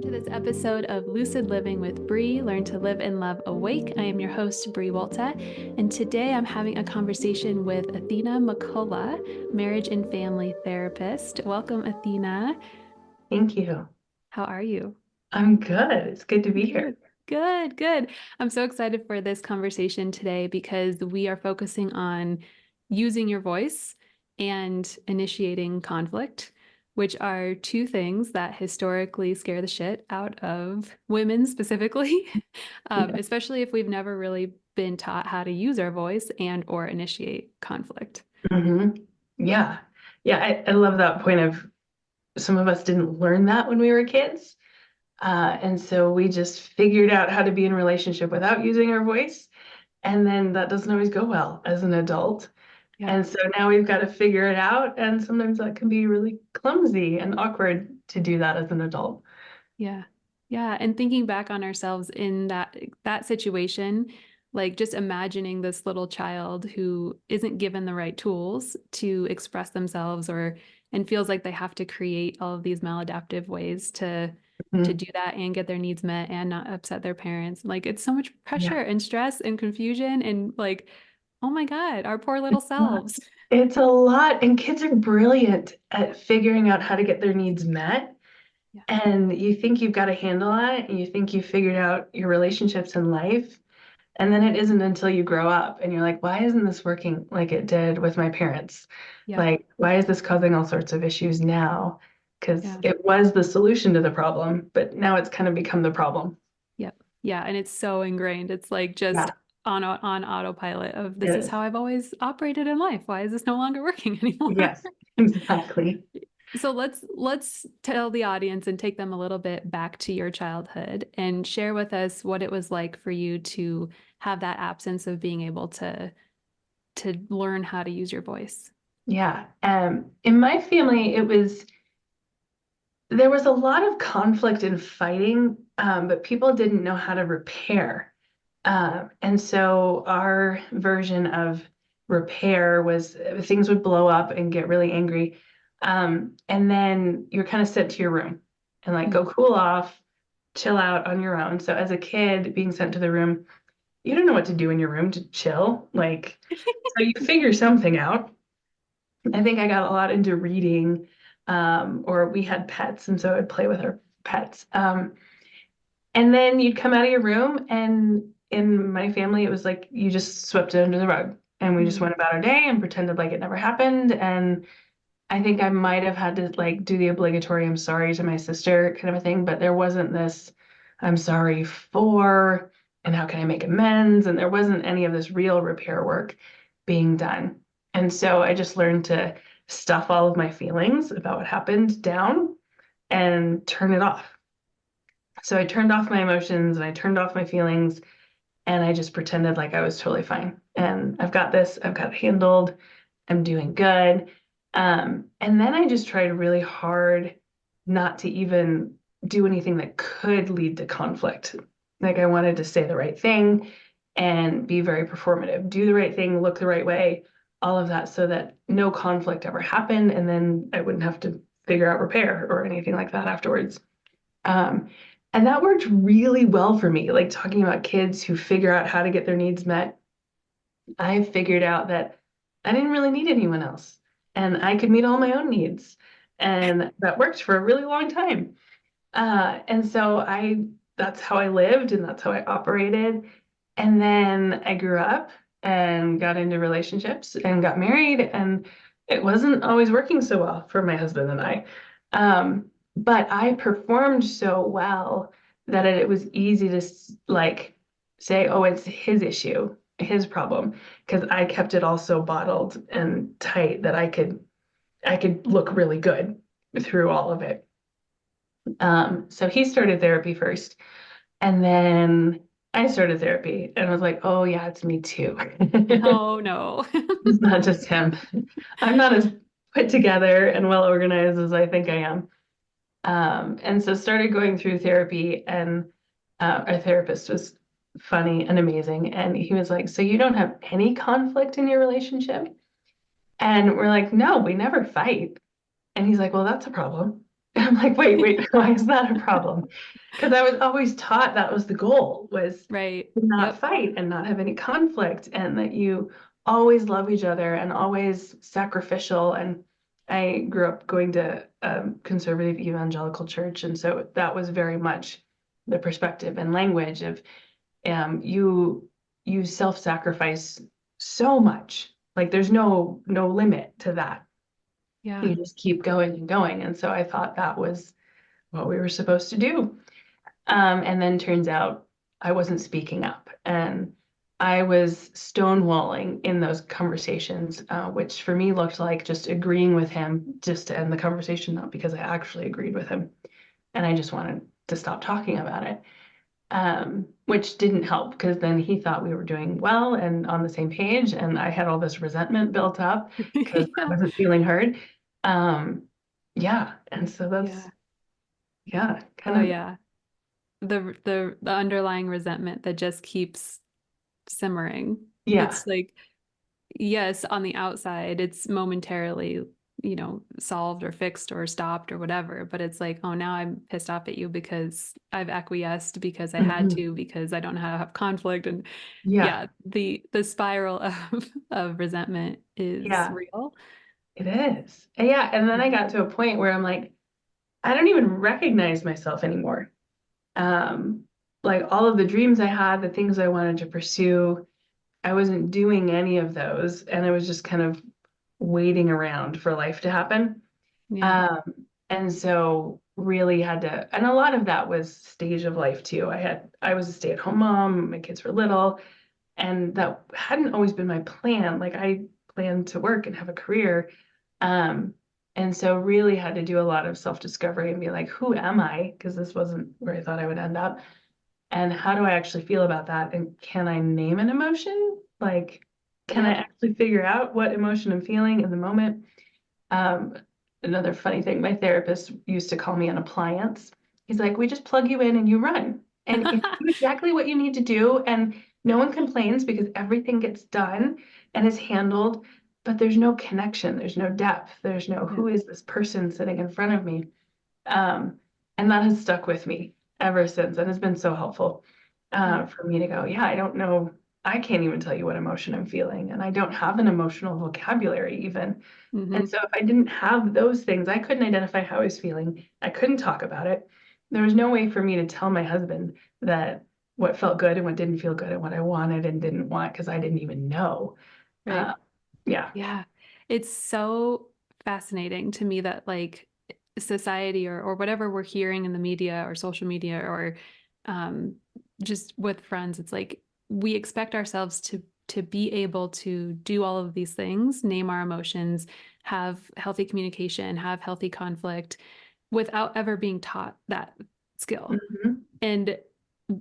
Welcome to this episode of Lucid Living with Bree, Learn to Live and Love Awake. I am your host, Bree Walta, and today I'm having a conversation with Athena McCullough, marriage and family therapist. Welcome, Athena. Thank you. How are you? I'm good. It's good to be here. Good. Good, good. I'm so excited for this conversation today because we are focusing on using your voice and initiating conflict, which are two things that historically scare the shit out of women specifically, Yeah. especially if we've never really been taught how to use our voice and or initiate conflict. hmm Yeah. Yeah. I love that point of some of us didn't learn that when we were kids. And so we just figured out how to be in relationship without using our voice. And then that doesn't always go well as an adult. Yeah. And so now we've got to figure it out. And sometimes that can be really clumsy and awkward to do that as an adult. Yeah. Yeah. And thinking back on ourselves in that situation, like just imagining this little child who isn't given the right tools to express themselves or and feels like they have to create all of these maladaptive ways to Mhm. do that and get their needs met and not upset their parents. Like it's so much Yeah. pressure and stress and confusion and like, oh my God, our poor little selves. It's a lot. And kids are brilliant at figuring out how to get their needs met. Yeah. And you think you've got a handle on it, and you think you've figured out your relationships in life. And then it isn't until you grow up and you're like, why isn't this working like it did with my parents? Yeah. Like, why is this causing all sorts of issues now? Because Yeah. it was the solution to the problem, but now it's kind of become the problem. Yep. Yeah. And it's so ingrained. It's like just Yeah, on autopilot of it this is is. how I've always operated in life. Why is this no longer working anymore? Yes, exactly. So let's tell the audience and take them a little bit back to your childhood and share with us what it was like for you to have that absence of being able to learn how to use your voice. Yeah. In my family, there was a lot of conflict and fighting, but people didn't know how to repair. And so our version of repair was things would blow up and get really angry. And then you're kind of sent to your room and like go Mhm. cool off, chill out on your own. So as a kid being sent to the room, you don't know what to do in your room to chill. Like, so you figure something out. I think I got a lot into reading, or we had pets, and so I'd play with our pets. And then you'd come out of your room, and in my family, it was like you just swept it under the rug, and we just Mm. went about our day and pretended like it never happened. And I think I might have had to like do the obligatory "I'm sorry" to my sister kind of a thing, but there wasn't this "I'm sorry for" and how can I make amends, and there wasn't any of this real repair work being done. And so I just learned to stuff all of my feelings about what happened down and turn it off. So I turned off my emotions and I turned off my feelings and I just pretended like I was totally fine. And I've got this, I've got it handled, I'm doing good. And then I just tried really hard not to even do anything that could lead to conflict. Like I wanted to say the right thing and be very performative, do the right thing, look the right way, all of that so that no conflict ever happened. And then I wouldn't have to figure out repair or anything like that afterwards. Um, and that worked really well for me, like talking about kids who figure out how to get their needs met. I figured out that I didn't really need anyone else and I could meet all my own needs. And that worked for a really long time. And so that's how I lived and that's how I operated. And then I grew up and got into relationships and got married, and it wasn't always working so well for my husband and I. But I performed so well that it was easy to like say, oh, it's his issue, his problem, because I kept it all so bottled and tight that I could look really good through all of it. So he started therapy first, and then I started therapy, and I was like, oh yeah, it's me too. Oh no. It's not just him. I'm not as put together and well organized as I think I am. And so started going through therapy, and our therapist was funny and amazing. And he was like, so you don't have any conflict in your relationship? And we're like, no, we never fight. And he's like, well, that's a problem. I'm like, wait, why is that a problem? Because I was always taught that was the goal, was Right. to not Yep. fight and not have any conflict, and that you always love each other and always sacrificial. And I grew up going to a conservative evangelical church, and so that was very much the perspective and language of you self-sacrifice so much. Like there's no limit to that. Yeah. You just keep going and going. And so I thought that was what we were supposed to do. And then turns out I wasn't speaking up. And I was stonewalling in those conversations, which for me looked like just agreeing with him just to end the conversation, not because I actually agreed with him. And I just wanted to stop talking about it, which didn't help because then he thought we were doing well and on the same page. And I had all this resentment built up because I Yeah. wasn't feeling heard. Um, yeah. And so that's, Yeah. yeah, kind Oh of, yeah. The underlying resentment that just keeps simmering. yeah. It's like, yes, on the outside, it's momentarily, solved or fixed or stopped or whatever, but it's like, oh, now I'm pissed off at you because I've acquiesced because I had Mhm. to, because I don't know how to have conflict. And Yeah. yeah, the spiral of resentment is Yeah. real. It is. And yeah. And then I got to a point where I'm like, I don't even recognize myself anymore. Um, like all of the dreams I had, the things I wanted to pursue, I wasn't doing any of those. And I was just kind of waiting around for life to happen. Yeah. Um, and so really had to, and a lot of that was stage of life too. I was a stay-at-home mom, my kids were little, and that hadn't always been my plan. Like I planned to work and have a career. Um, and so really had to do a lot of self-discovery and be like, who am I? Because this wasn't where I thought I would end up. And how do I actually feel about that? And can I name an emotion? Like, can I Yep. actually figure out what emotion I'm feeling in the moment? Um, Another funny thing, my therapist used to call me an appliance. He's like, we just plug you in and you run. And if you do exactly what you need to do, and no one complains because everything gets done and is handled, but there's no connection, there's no depth, there's no Yeah. who is this person sitting in front of me. Um, and that has stuck with me ever since and has been so helpful Yeah. for me to go, yeah, I don't know. I can't even tell you what emotion I'm feeling, and I don't have an emotional vocabulary even. And Hmm. so if I didn't have those things, I couldn't identify how I was feeling. I couldn't talk about it. There was no way for me to tell my husband that what felt good and what didn't feel good and what I wanted and didn't want because I didn't even know. Right. Uh, yeah. Yeah. It's so fascinating to me that like society or whatever we're hearing in the media or social media or um, just with friends, it's like we expect ourselves to be able to do all of these things, name our emotions, have healthy communication, have healthy conflict without ever being taught that skill. Hmm. And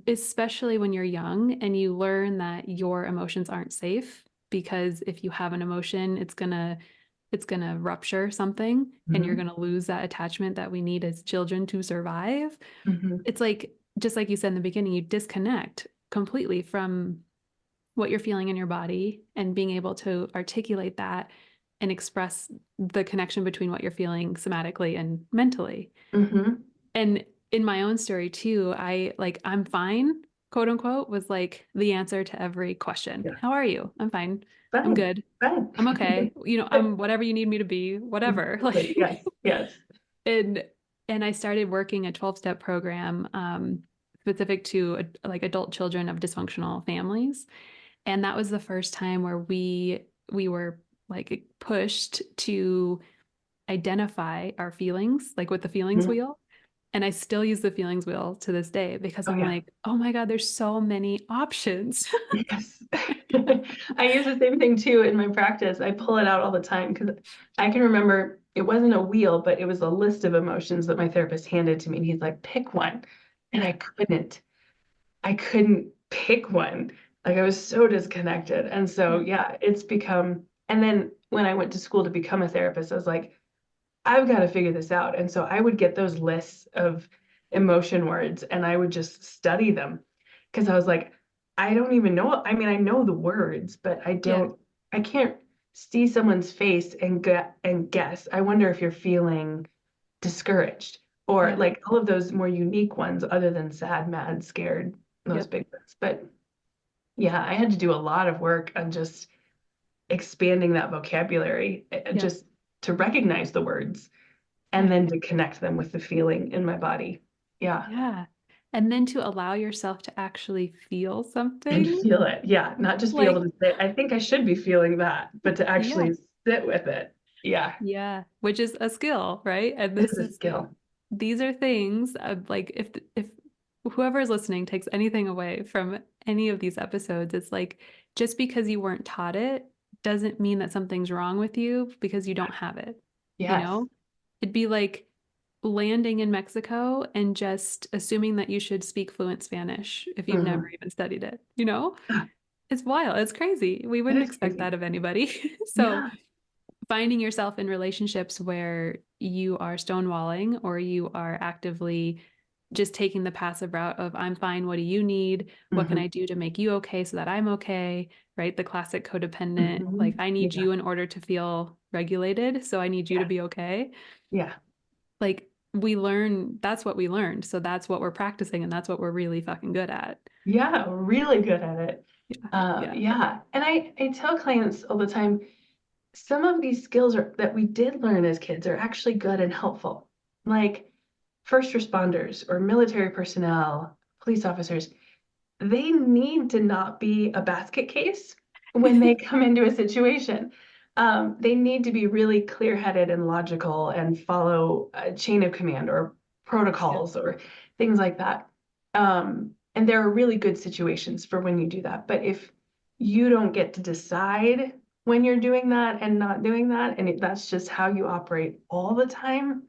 especially when you're young and you learn that your emotions aren't safe because if you have an emotion, it's gonna rupture something and you're Hmm. gonna lose that attachment that we need as children to survive. Hmm. It's like just like you said in the beginning, you disconnect completely from what you're feeling in your body and being able to articulate that and express the connection between what you're feeling somatically and mentally. Hmm. And in my own story too, I'm fine, quote unquote, was like the answer to every question. Yeah. How are you? I'm fine. I'm Fine. good. Fine. I'm okay. I'm whatever you need me to be, whatever. Exactly. Like Yes. Yes. and and I started working a 12-step program specific to like adult children of dysfunctional families. And that was the first time where we were like pushed to identify our feelings, like with the feelings Mhm. wheel. And I still use the feelings wheel to this day because Oh I'm yeah. like, oh my God, there's so many options. Yes. I use the same thing too in my practice. I pull it out all the time because I can remember it wasn't a wheel, but it was a list of emotions that my therapist handed to me. And he's like, pick one. And Yeah. I couldn't pick one. Like I was so disconnected. And so, Yeah. yeah, it's become, and then when I went to school to become a therapist, I was like, I've got to figure this out. And so I would get those lists of emotion words and I would just study them because I was like, I don't even know. I mean, I know the words, but Yeah. I can't see someone's face and guess. I wonder if you're feeling discouraged or Yeah. like all of those more unique ones other than sad, mad, scared, those Yep. big ones. But yeah, I had to do a lot of work on just expanding that vocabulary, Yep. just to recognize the words and Yeah. then to connect them with the feeling in my body. Yeah. Yeah. And then to allow yourself to actually feel And something feel it. Yeah. Not just be able like, to say, I think I should be feeling that, but to yeah. actually sit with it. Yeah. Yeah. Which is a skill, right? And It's this a is, skill. these are things like if whoever is listening takes anything away from any of these episodes, it's like just because you weren't taught it doesn't mean that something's wrong with you because you don't have it, you Yes. know? It'd be like landing in Mexico and just assuming that you should speak fluent Spanish if you've never Hmm. even studied it, you know? It's wild. It's crazy. We It wouldn't is expect crazy. that of anybody. So Yeah. finding yourself in relationships where you are stonewalling or you are actively just taking the passive route of I'm fine, what do you need? What can Hmm. I do to make you okay so that I'm okay? Right? The classic codependent, Hmm. like I need Yeah. you in order to feel regulated, so I need you to Yeah. be okay. Yeah. Like we learn, that's what we learned. So that's what we're practicing and that's what we're really fucking good at. Yeah. Really good at it. Yeah. Yeah. Yeah. And I tell clients all the time, some of these skills that we did learn as kids are actually good and helpful. Like first responders or military personnel, police officers, they need to not be a basket case when they come into a situation. They need to be really clear-headed and logical and follow a chain of command or Yeah. protocols or things like that. And there are really good situations for when you do that. But if you don't get to decide when you're doing that and not doing that, and that's just how you operate all the time,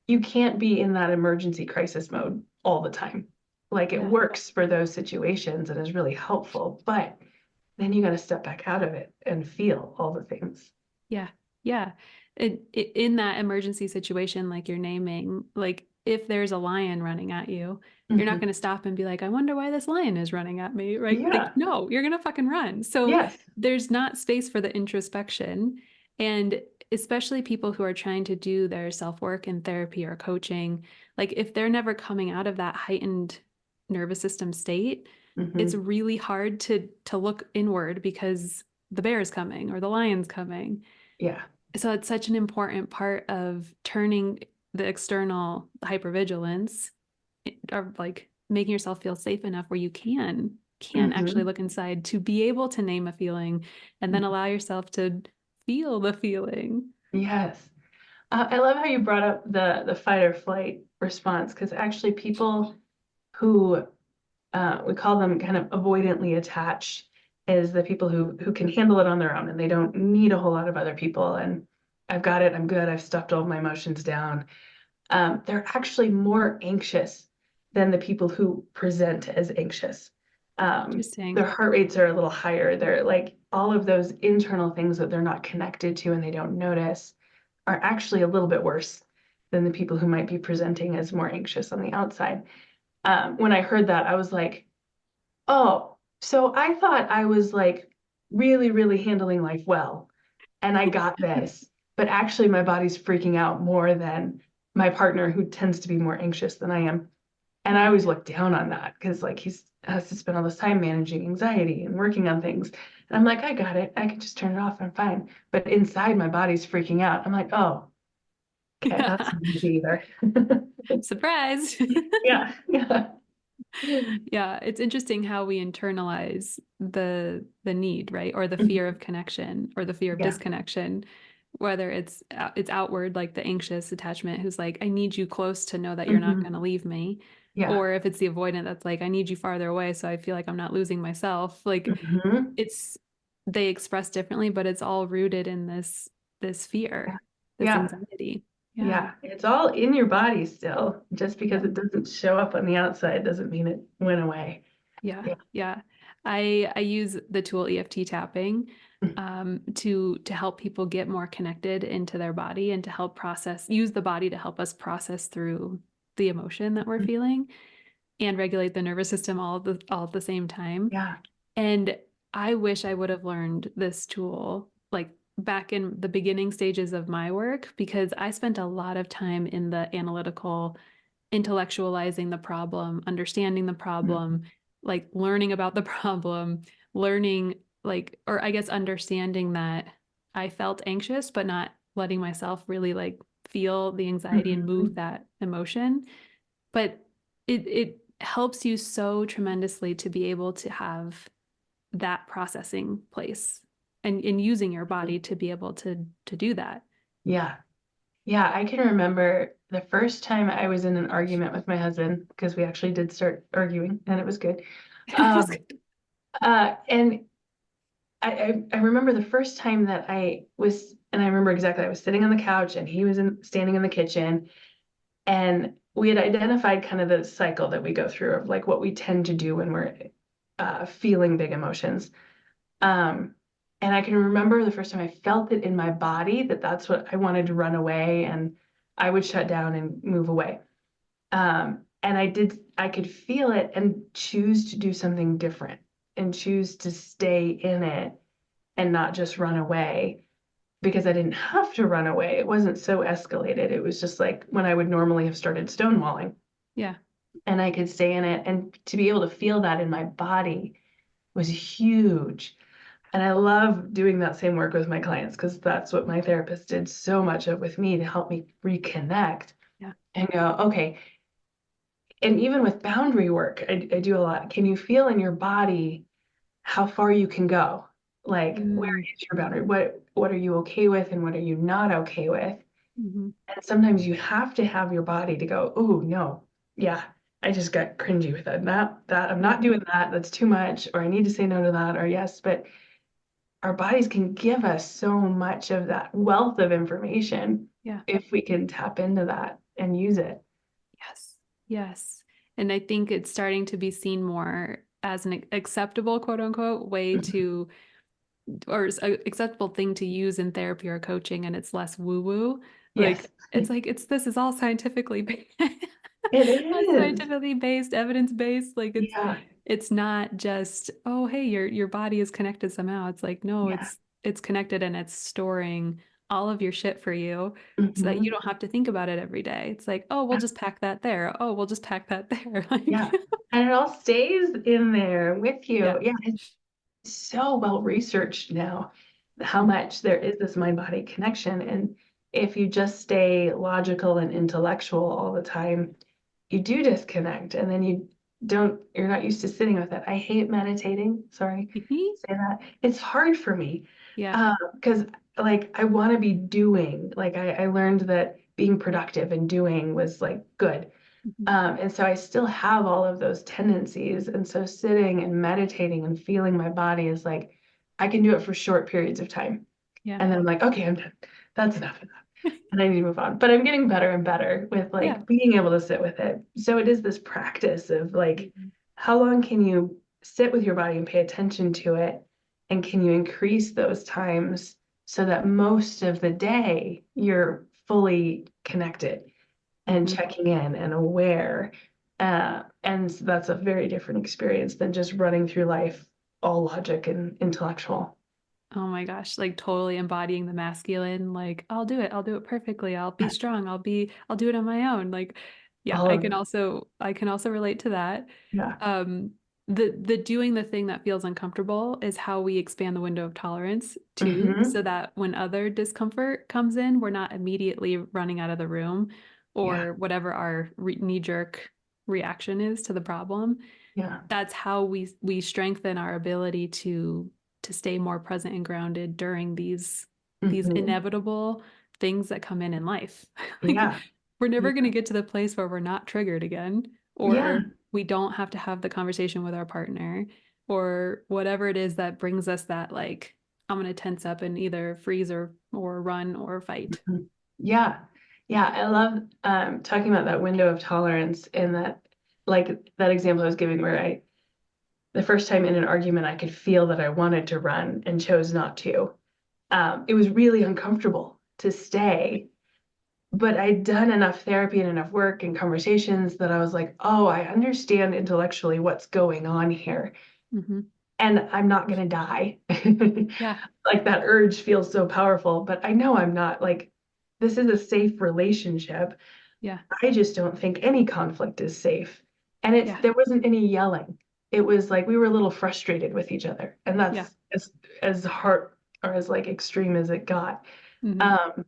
you can't be in that emergency crisis mode all the time. Like it Yeah. works for those situations and is really helpful, but then you got to step back out of it and feel all the things. Yeah. Yeah. In that emergency situation, like you're naming, like if there's a lion running at you, you're not Hmm. going to stop and be like, I wonder why this lion is running at me, right? Like, Yeah. no, you're going to fucking run. So Yes. there's not space for the introspection. And especially people who are trying to do their self-work in therapy or coaching, like if they're never coming out of that heightened nervous system state, it's Hmm. really hard to look inward because the bear is coming or the lion's coming. Yeah. So it's such an important part of turning the external hypervigilance or like making yourself feel safe enough where you can actually Hmm. look inside to be able to name a feeling and then allow yourself to feel the feeling. Yes. I love how you brought up the fight or flight response because actually people who we call them kind of avoidantly attached is the people who can handle it on their own and they don't need a whole lot of other people and I've got it, I'm good, I've stuffed all my emotions down. They're actually more anxious than the people who present as anxious. Their Interesting. heart rates are a little higher. They're like all of those internal things that they're not connected to and they don't notice are actually a little bit worse than the people who might be presenting as more anxious on the outside. When I heard that, I was like, oh, so I thought I was like really, really handling life well, and I got this, but actually my body's freaking out more than my partner who tends to be more anxious than I am. And I Yeah. always look down on that because like he's has to spend all this time managing anxiety and working on things. And I'm like, I got it. I can just turn it off. I'm fine. But inside my body's freaking out. I'm like, oh, okay, that's Yeah. not easy either. Surprise. Yeah, yeah. Yeah, it's interesting how we internalize the need, right? Or the fear Mhm. of connection or the fear of Yeah. disconnection, whether it's outward like the anxious attachment who's like I need you close to know that you're not Hmm. going to leave me, Yeah. or if it's the avoidant that's like I need you farther away so I feel like I'm not losing myself. Like Hmm. it's they express differently, but it's all rooted in this Yeah. fear, this Yeah. anxiety. Yeah. Yeah. It's all in your body still. Just because Yeah. it doesn't show up on the outside doesn't mean it went away. Yeah, Yeah. yeah. I use the tool EFT tapping to help people get more connected into their body and to help use the body to help us process through the emotion that we're feeling and regulate the nervous system all at the same time. Yeah. And I wish I would have learned this tool like back in the beginning stages of my work because I spent a lot of time in the analytical, intellectualizing the problem, understanding the Mhm. problem, like learning about the problem, learning like, or I guess understanding that I felt anxious, but not letting myself really like feel the anxiety and move Mhm. that emotion. But it helps you so tremendously to be able to have that processing place and using your body to be able to do that. Yeah. Yeah, I can remember the first time I was in an argument with my husband because we actually did start arguing and it was good. Um, and I remember the first time that I was, and I remember exactly, I was sitting on the couch and he was standing in the kitchen, and we had identified kind of the cycle that we go through of like what we tend to do when we're feeling big emotions. Um, and I can remember the first time I felt it in my body that that's what I wanted to run away, and I would shut down and move away. And I could feel it and choose to do something different and choose to stay in it and not just run away because I didn't have to run away. It wasn't so escalated. It was just like when I would normally have started stonewalling, Yeah. and I could stay in it. And to be able to feel that in my body was huge. And I love doing that same work with my clients because that's what my therapist did so much of with me to help me reconnect Yeah. and go, okay. And even with boundary work, I do a lot. Can you feel in your body how far you can go? Like, where Mm, is your boundary? What are you okay with and what are you not okay with? mhm. And sometimes you have to have your body to go, oh no, yeah, I just got cringy with that. That I'm Yeah. not doing that. That's too much, or I need to say no to that, or yes. But our bodies can give us so much of that wealth of information Yeah. if we can tap into that and use it. Yes. Yes. And I think it's starting to be seen more as an acceptable, quote unquote, way Mhm. to, or acceptable thing to use in therapy or coaching, and it's less woo woo. Yes, Like it's this is all scientifically it all is. scientifically based, evidence based. Like Yeah, it's not just, oh hey, your body is connected somehow. It's like, no, yeah. it's connected and it's storing all of your shit for you so that you Hmm. don't have to think about it every day. It's like, oh, we'll just pack that there. Oh, we'll just pack that there. Yeah. Like, And it all stays in there with yeah. you. Yeah, it's so well researched now how much there is this mind-body connection. And if you just stay logical and intellectual all the time, you do disconnect and then you're not used to sitting with it. I hate meditating. Sorry, say that. It's hard for me Yeah. because like I want to be doing, like I learned that being productive and doing was like good. Mhm. And so I still have all of those tendencies. And so sitting and meditating and feeling my body is like, I can do it for short periods of time. Yeah. And then I'm like, okay, I'm done. That's enough. And I need to move on. But I'm getting better and better with Yeah. like being able to sit with it. So it is this practice of like, Mhm. how long can you sit with your body and pay attention to it? And can you increase those times so that most of the day you're fully connected and Mhm. checking in and aware? And that's a very different experience than just running through life all logic and intellectual. Oh my gosh, like totally embodying the masculine, like I'll do it perfectly. I'll be strong. I'll do it on my own. Like, yeah, All of it. I can also relate to that. Yeah. Um, the doing the thing that feels uncomfortable is how we expand the window of tolerance too, so Hmm. that when other discomfort comes in, we're not immediately running out of the room Yeah. or whatever our re knee-jerk reaction is to the problem. Yeah. That's how we strengthen our ability to stay more present and grounded during these Hmm. inevitable things that come in life. Like Yeah. we're never going Yeah. to get to the place where we're not triggered again, Yeah. or we don't have to have the conversation with our partner, or whatever it is that brings us that like I'm going to tense up and either freeze or run or fight. Mhm. Yeah. Yeah. I love talking about that window of tolerance and that, like that example I was giving where the first time in an argument, I could feel that I wanted to run and chose not to. It was really uncomfortable to stay, but I'd done enough therapy and enough work and conversations that I was like, oh, I understand intellectually what's going on here. Hmm. and I'm not going to die. Yeah. Like that urge feels so powerful, but I know I'm not. Like, this is a safe relationship. Yeah. I just don't think any conflict is safe. And Yeah. there wasn't any yelling. It was like we were a little frustrated with each other. And Yeah. that's as hard or as like extreme as it got. Hmm. Um,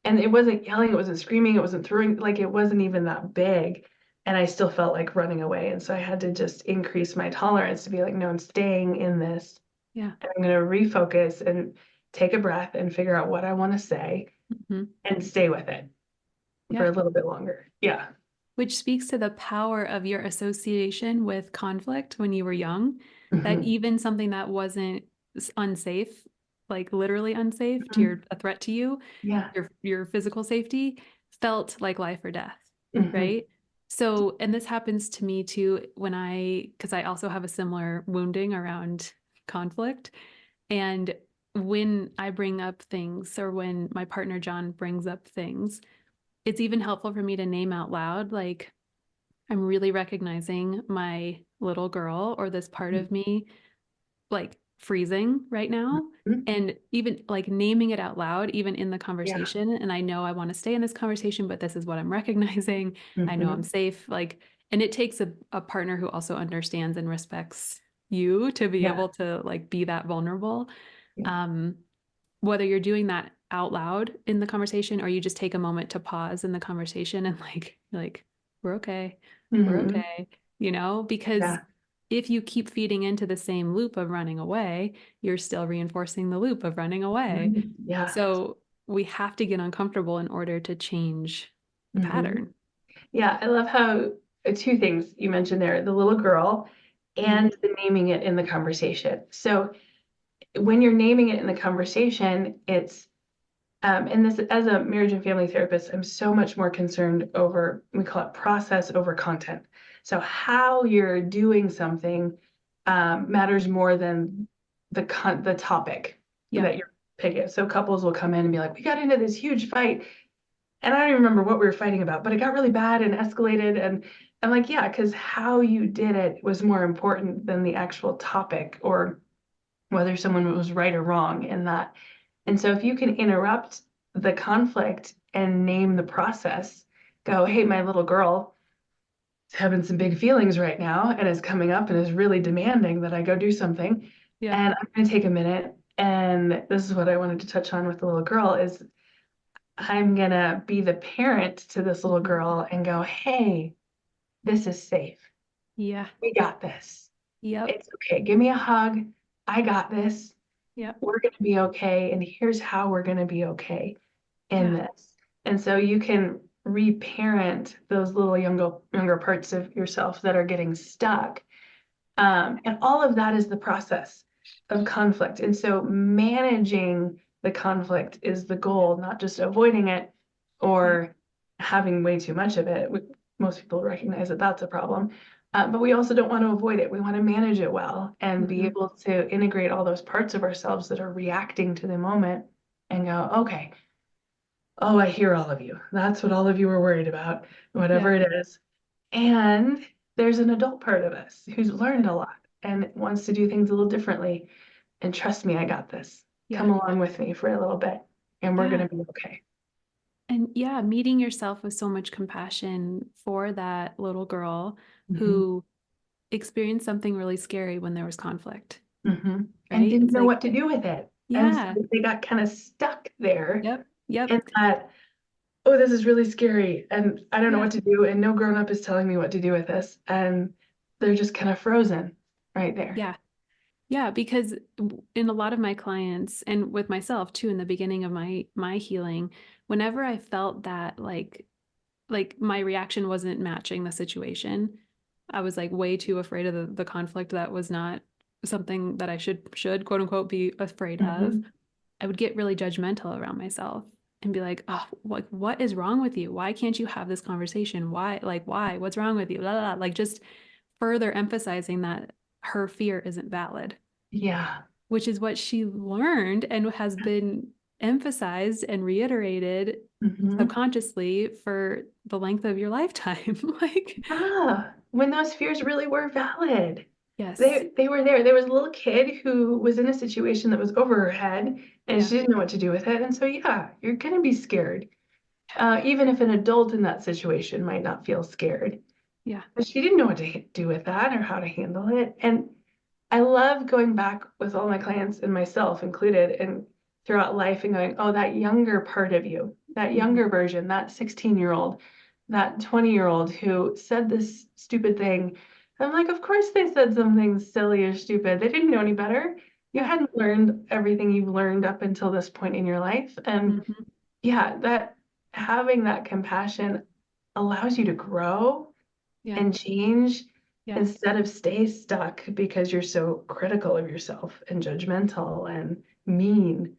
and it wasn't yelling, it wasn't screaming, it wasn't throwing, like it wasn't even that big. And I still felt like running away. And so I had to just increase my tolerance to be like, no, I'm staying in this. Yeah. And I'm going to refocus and take a breath and figure out what I want to say Hmm. and stay with it for Yeah. a little bit longer. Yeah. Which speaks to the power of your association with conflict when you were young, that Hmm. even something that wasn't unsafe, like literally unsafe to Hmm. a threat to you, Yeah. your physical safety, felt like life or death, Hmm. right? So, and this happens to me too when because I also have a similar wounding around conflict. And when I bring up things, or when my partner John brings up things, it's even helpful for me to name out loud, like, I'm really recognizing my little girl or this part of me like freezing right now. Hmm. And even like naming it out loud, even in the Yeah. conversation. And I know I want to stay in this conversation, but this is what I'm recognizing. I know I'm Hmm. safe. Like, and it takes a partner who also understands and respects you to be Yeah. able to like be that vulnerable. Yeah. Um, Whether you're doing that out loud in the conversation or you just take a moment to pause in the conversation and like we're okay. We're Hmm. okay, because Yeah. if you keep feeding into the same loop of running away, you're still reinforcing the loop of running away. Right. Yeah. So we have to get uncomfortable in order to change the Hmm. pattern. Yeah. I love how two things you mentioned there, the little girl Mhm. and the naming it in the conversation. So when you're naming it in the conversation, it's and this, as a marriage and family therapist, I'm so much more concerned over, we call it process over content. So how you're doing something matters more than the topic Yep. that you're picking. So couples will come in and be like, we got into this huge fight, and I don't even remember what we were fighting about, but it got really bad and escalated. And I'm like, yeah, because how you did it was more important than the actual topic or whether someone was right or wrong in that. And so if you can interrupt the conflict and name the process, go, hey, my little girl is having some big feelings right now and is coming up and is really demanding that I go do something. Yeah. And I'm going to take a minute. And this is what I wanted to touch on with the little girl is I'm going to be the parent to this little Mhm. girl and go, hey, this is safe. Yeah. We got this. Yep. It's okay. Give me a hug. I got this. Yep. We're going to be okay. And here's how we're going to be okay in Yeah. this. And so you can reparent those little younger parts of yourself that are getting stuck. And all of that is the process of conflict. And so managing the conflict is the goal, not just avoiding it Yep. or having way too much of it. Most people recognize that that's a problem. But we also don't want to avoid it. We want to manage it well and be Hmm. able to integrate all those parts of ourselves that are reacting to the moment and go, okay, oh, I hear all of you. That's what all of you are worried about, Yeah. whatever it is. And there's an adult part of us who's learned Yep. a lot and wants to do things a little differently. And trust me, I got this. Yeah. Come along with me for a little bit, and we're Yeah. going to be okay. And yeah, meeting yourself with so much compassion for that little girl Hmm. who experienced something really scary when there was conflict, Hmm. And right? didn't It's know like, what to do with it. And so yeah, they got kind of stuck there yep, yep, in that, oh, this is really scary. And I don't know yeah, what to do. And no grown up is telling me what to do with this. And they're just kind of frozen right there. yeah, yeah, because in a lot of my clients and with myself too, in the beginning of my healing, whenever I felt that like my reaction wasn't matching the situation, I was like way too afraid of the conflict that was not something that I should quote unquote be afraid of. Hmm. I would get really judgmental around myself and be like, oh, like, what is wrong with you? Why can't you have this conversation? Why? Like, why? What's wrong with you? Blah, blah, blah. Like, just further emphasizing that her fear isn't valid, Yeah. which is what she learned and has been emphasized and reiterated Hmm. subconsciously for the length of your lifetime. Like, Ah, when those fears really were valid. Yes. They were there. There was a little kid who was in a situation that was over her head and Yeah. she didn't know what to do with it. And so, yeah, you're going to be scared. Even if an adult in that situation might not feel scared. Yeah. But she didn't know what to do with that or how to handle it. And I love going back with all my clients and myself included and throughout life and going, oh, that younger part of you, that Hmm. younger version, that 16-year-old, that 20-year-old who said this stupid thing. I'm like, of course they said something silly or stupid. They didn't know any better. You Yeah. hadn't learned everything you've learned up until this point in your life. And Hmm. yeah, that having that compassion allows you to grow Yeah. and change Yeah. instead of stay stuck because you're so critical of yourself and judgmental and mean.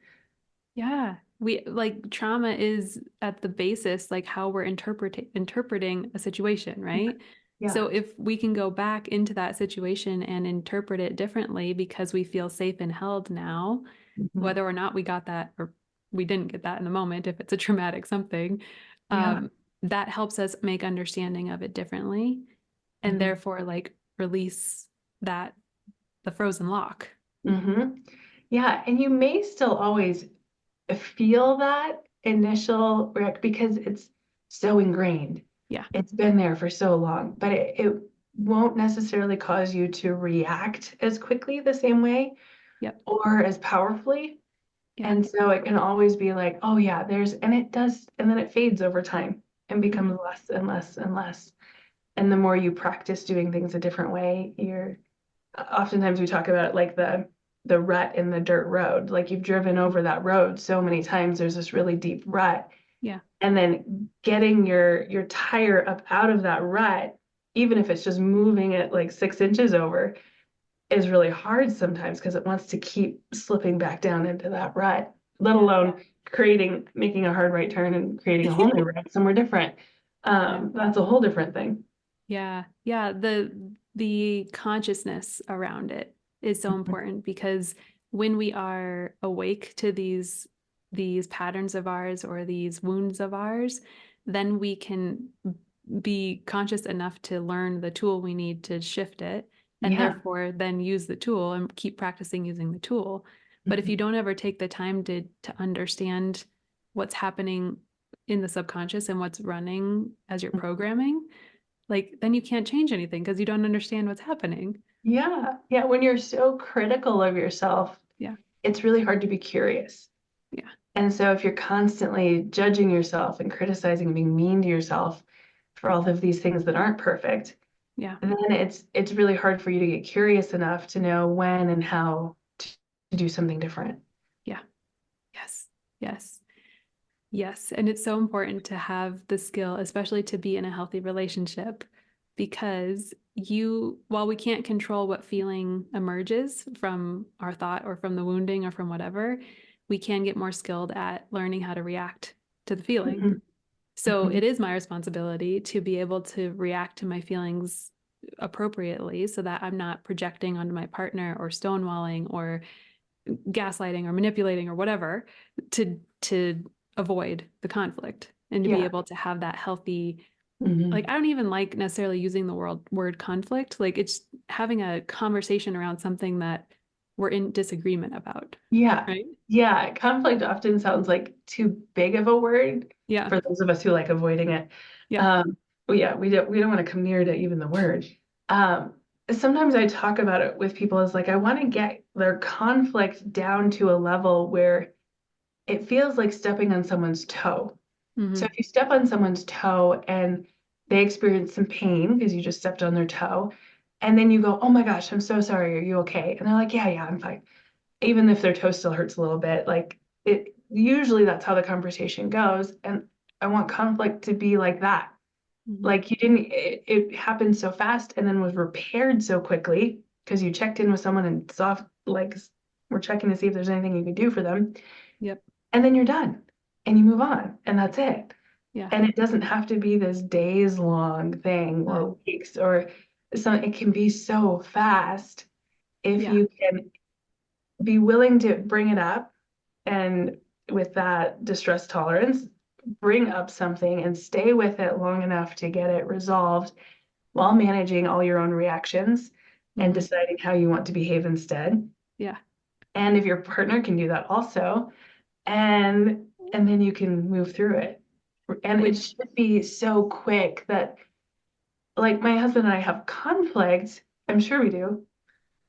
Yeah. We like trauma is at the basis, like how we're interpreting a situation, Yeah. right? Yeah. So if we can go back into that situation and interpret it differently because we feel safe and held now, Mhm. whether or not we got that or we didn't get that in the moment, if it's a traumatic something, Yeah. that helps us make understanding of it differently and Mhm. therefore like release that the frozen lock. Mhm. Yeah. And you may still always feel that initial react because it's so ingrained. Yeah. It's been there for so long, but it won't necessarily cause you to react as quickly the same way Yep. or as powerfully. Yeah. And so it can always be like, oh yeah, and it does, and then it fades over time and Hmm. becomes less and less and less. And the more you practice doing things a different way, oftentimes we talk about like the rut in the dirt road. Like you've driven over that road so many times, there's this really deep rut. Yeah. And then getting your tire up out of that rut, even if it's just moving it like 6 inches over, is really hard sometimes because it wants to keep slipping back down into that rut, let Yeah. alone making a hard right turn and creating a whole new rut somewhere different. Yeah. That's a whole different thing. Yeah. Yeah. The consciousness around it is so important because when we are awake to these patterns of ours or these wounds of ours, then we can be conscious enough to learn the tool we need to shift it and Yeah. therefore then use the tool and keep practicing using the tool. But if Mhm. you don't ever take the time to understand what's happening in the subconscious and what's running as your programming, like then you can't change anything because you don't understand what's happening. Yeah. Yeah. When you're so critical of yourself, Yeah. it's really hard to be curious. Yeah. And so if you're constantly judging yourself and criticizing and being mean to yourself for all of these things that aren't perfect, Yeah. then it's really hard for you to get curious enough to know when and how to do something different. Yeah. Yes. Yes. Yes. And it's so important to have the skill, especially to be in a healthy relationship, because while we can't control what feeling emerges from our thought or from the wounding or from whatever, we can get more skilled at learning how to react to the feeling. Mhm. So Mhm. it is my responsibility to be able to react to my feelings appropriately so that I'm not projecting onto my partner or stonewalling or gaslighting or manipulating or whatever to avoid the conflict and to be Yeah. able to have that healthy, like Mhm. I don't even like necessarily using the word conflict, like it's having a conversation around something that we're in disagreement about, Yeah. right? Yeah. Conflict often sounds like too big of a word Yeah. for those of us who like avoiding it. Yeah. Um, but yeah, we don't want to come near to even the word. Um, Sometimes I talk about it with people as like I want to get their conflict down to a level where it feels like stepping on someone's toe. So Hmm. if you step on someone's toe and they experience some pain because you just stepped on their toe, and then you go, "Oh my gosh, I'm so sorry. Are you okay?" And they're like, "Yeah, yeah, I'm fine." Even if their toe still hurts a little bit, like it usually that's how the conversation goes. And I want conflict to be like that. Hmm. Like it happened so fast and then was repaired so quickly because you checked in with someone and saw like we're checking to see if there's anything you could do for them. Yep. And then you're done and you move on and that's it. Yeah. And it doesn't have to be this days long thing No. or weeks or something. It can be so fast if Yeah. you can be willing to bring it up and with that distress tolerance, bring up something and stay with it long enough to get it resolved while managing all your own reactions. and Mhm. deciding how you want to behave instead. Yeah. And if your partner can do that also, and then you can move through it. And it Which, should be so quick that, like, my husband and I have conflict. I'm sure we do.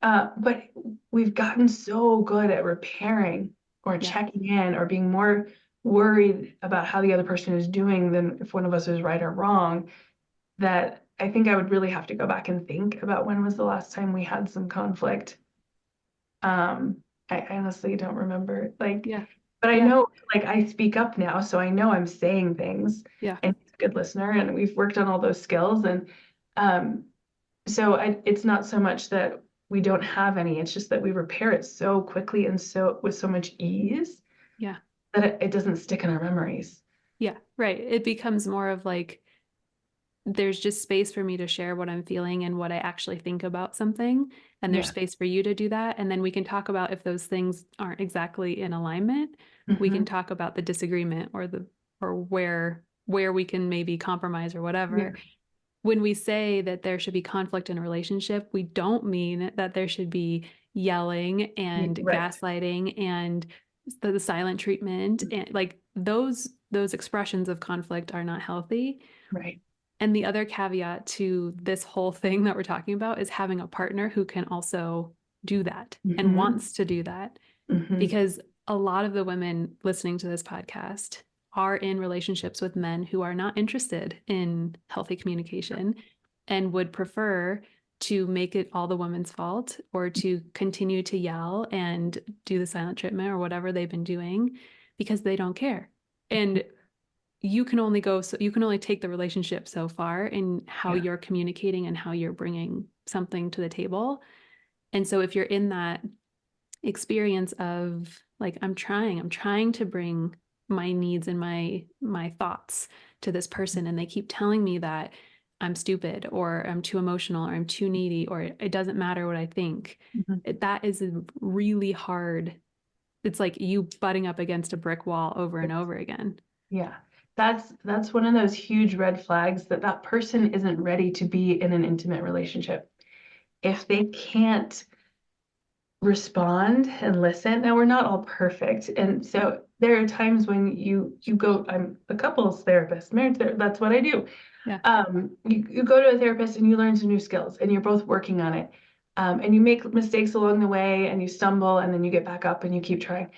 But we've gotten so good at repairing or yeah. checking in or being more worried about how the other person is doing than if one of us is right or wrong, that I think I would really have to go back and think about when was the last time we had some conflict. Um, I honestly don't remember. Like, Yeah. but I Yeah. know, like, I speak up now, so I know I'm saying things, Yeah. and he's a good listener, and we've worked on all those skills, and um, so it's not so much that we don't have any, it's just that we repair it so quickly and so with so much ease Yeah. that it doesn't stick in our memories. Yeah. Right. It becomes more of like, there's just space for me to share what I'm feeling and what I actually think about something. And there's Yeah. space for you to do that. And then we can talk about if those things aren't exactly in alignment. We can Hmm. talk about the disagreement or where we can maybe compromise or Yeah. whatever. When we say that there should be conflict in a relationship, we don't mean that there should be yelling Yeah. and Right. gaslighting and the silent treatment, and like those expressions of conflict are not healthy. Right. And the other caveat to this whole thing that we're talking about is having a partner who can also do that and Hmm. wants to do that. Hmm. Because a lot of the women listening to this podcast are in relationships with men who are not interested in healthy communication and would prefer to make it all the woman's fault or to continue to yell and do the silent treatment or whatever they've been doing because they don't care. And you can only take the relationship so far in how Yeah. you're communicating and how you're bringing something to the table. And so if you're in that experience of like I'm trying to bring my needs and my thoughts to this person and they keep telling me that I'm stupid or I'm too emotional or I'm too needy or it doesn't matter what I think. Hmm. That is a really hard. It's like you butting up against a brick wall over and over again. Yeah. That's one of those huge red flags that that person isn't ready to be in an intimate relationship. If they can't respond and listen. Now we're not all perfect, and so there are times when you go. I'm a couples therapist, marriage therapist. That's what I do. Yeah. You go to a therapist and you learn some new skills, and you're both working on it. And you make mistakes along the way, and you stumble, and then you get back up and you keep trying.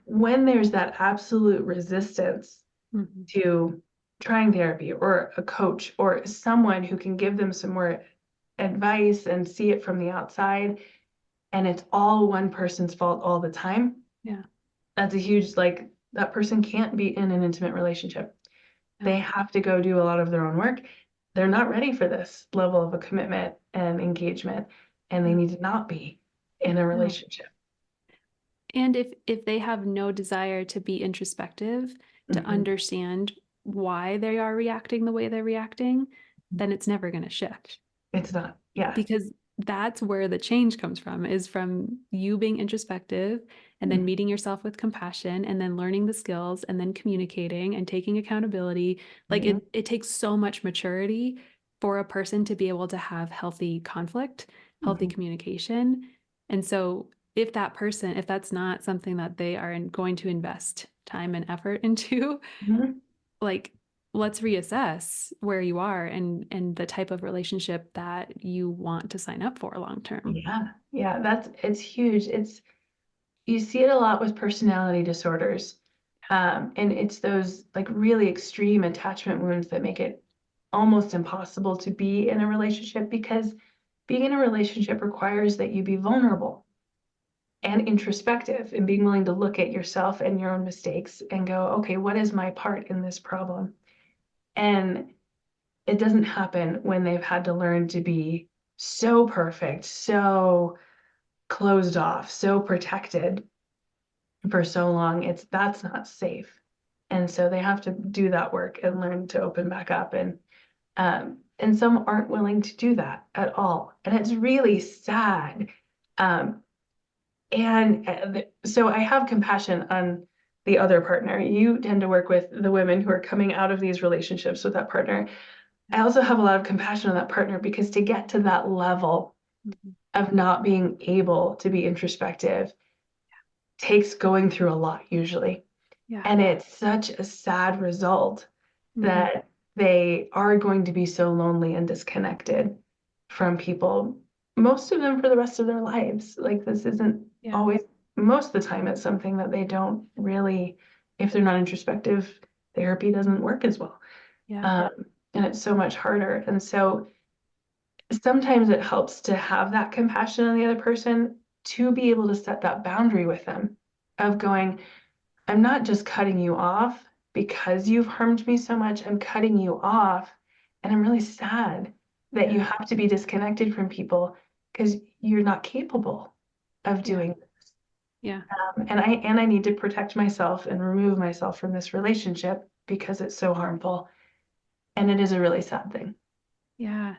When there's that absolute resistance Mm-hmm. to trying therapy or a coach or someone who can give them some more advice and see it from the outside, and it's all one person's fault all the time, Yeah. that's a huge, like, that person can't be in an intimate relationship. Yeah. They have to go do a lot of their own work. They're not ready for this level of a commitment and engagement, and they Yeah. need to not be in a No. relationship. And if they have no desire to be introspective, to Hmm. understand why they are reacting the way they're reacting, then it's never going to shift It's not. Yeah. because that's where the change comes from is from you being introspective and then Mhm. meeting yourself with compassion and then learning the skills and then communicating and taking accountability. Like Mhm. it takes so much maturity for a person to be able to have healthy conflict, healthy Mhm. communication. And so if that's not something that they are going to invest time and effort into, Mhm. like let's reassess where you are and the type of relationship that you want to sign up for long term. Yeah. Yeah. It's huge. You see it a lot with personality disorders. And it's those like really extreme attachment wounds that make it almost impossible to be in a relationship, because being in a relationship requires that you be vulnerable and introspective and being willing to look at yourself and your own mistakes and go, okay, what is my part in this problem? And it doesn't happen when they've had to learn to be so perfect, so closed off, so protected for so long. That's not safe. And so they have to do that work and learn to open back up. And some aren't willing to do that at all. And it's really sad. Um, and so I have compassion on the other partner. You tend to work with the women who are coming out of these relationships with that partner. I also have a lot of compassion on that partner, because to get to that level Mhm. of not being able to be introspective takes going through a lot usually. Yeah. And it's such a sad result Hmm. that they are going to be so lonely and disconnected from people, most of them for the rest of their lives. Like, this isn't Yeah. always, most of the time, it's something that they don't really, if they're not introspective, therapy doesn't work as well. Yeah. Um, and it's so much harder. And so sometimes it helps to have that compassion on the other person to be able to set that boundary with them of going, I'm not just cutting you off because you've harmed me so much. I'm cutting you off. And I'm really sad that you Yeah. have to be disconnected from people because you're not capable of Yeah. doing this. Yeah. And I need to protect myself and remove myself from this relationship because it's so harmful. And it is a really sad thing. Yeah.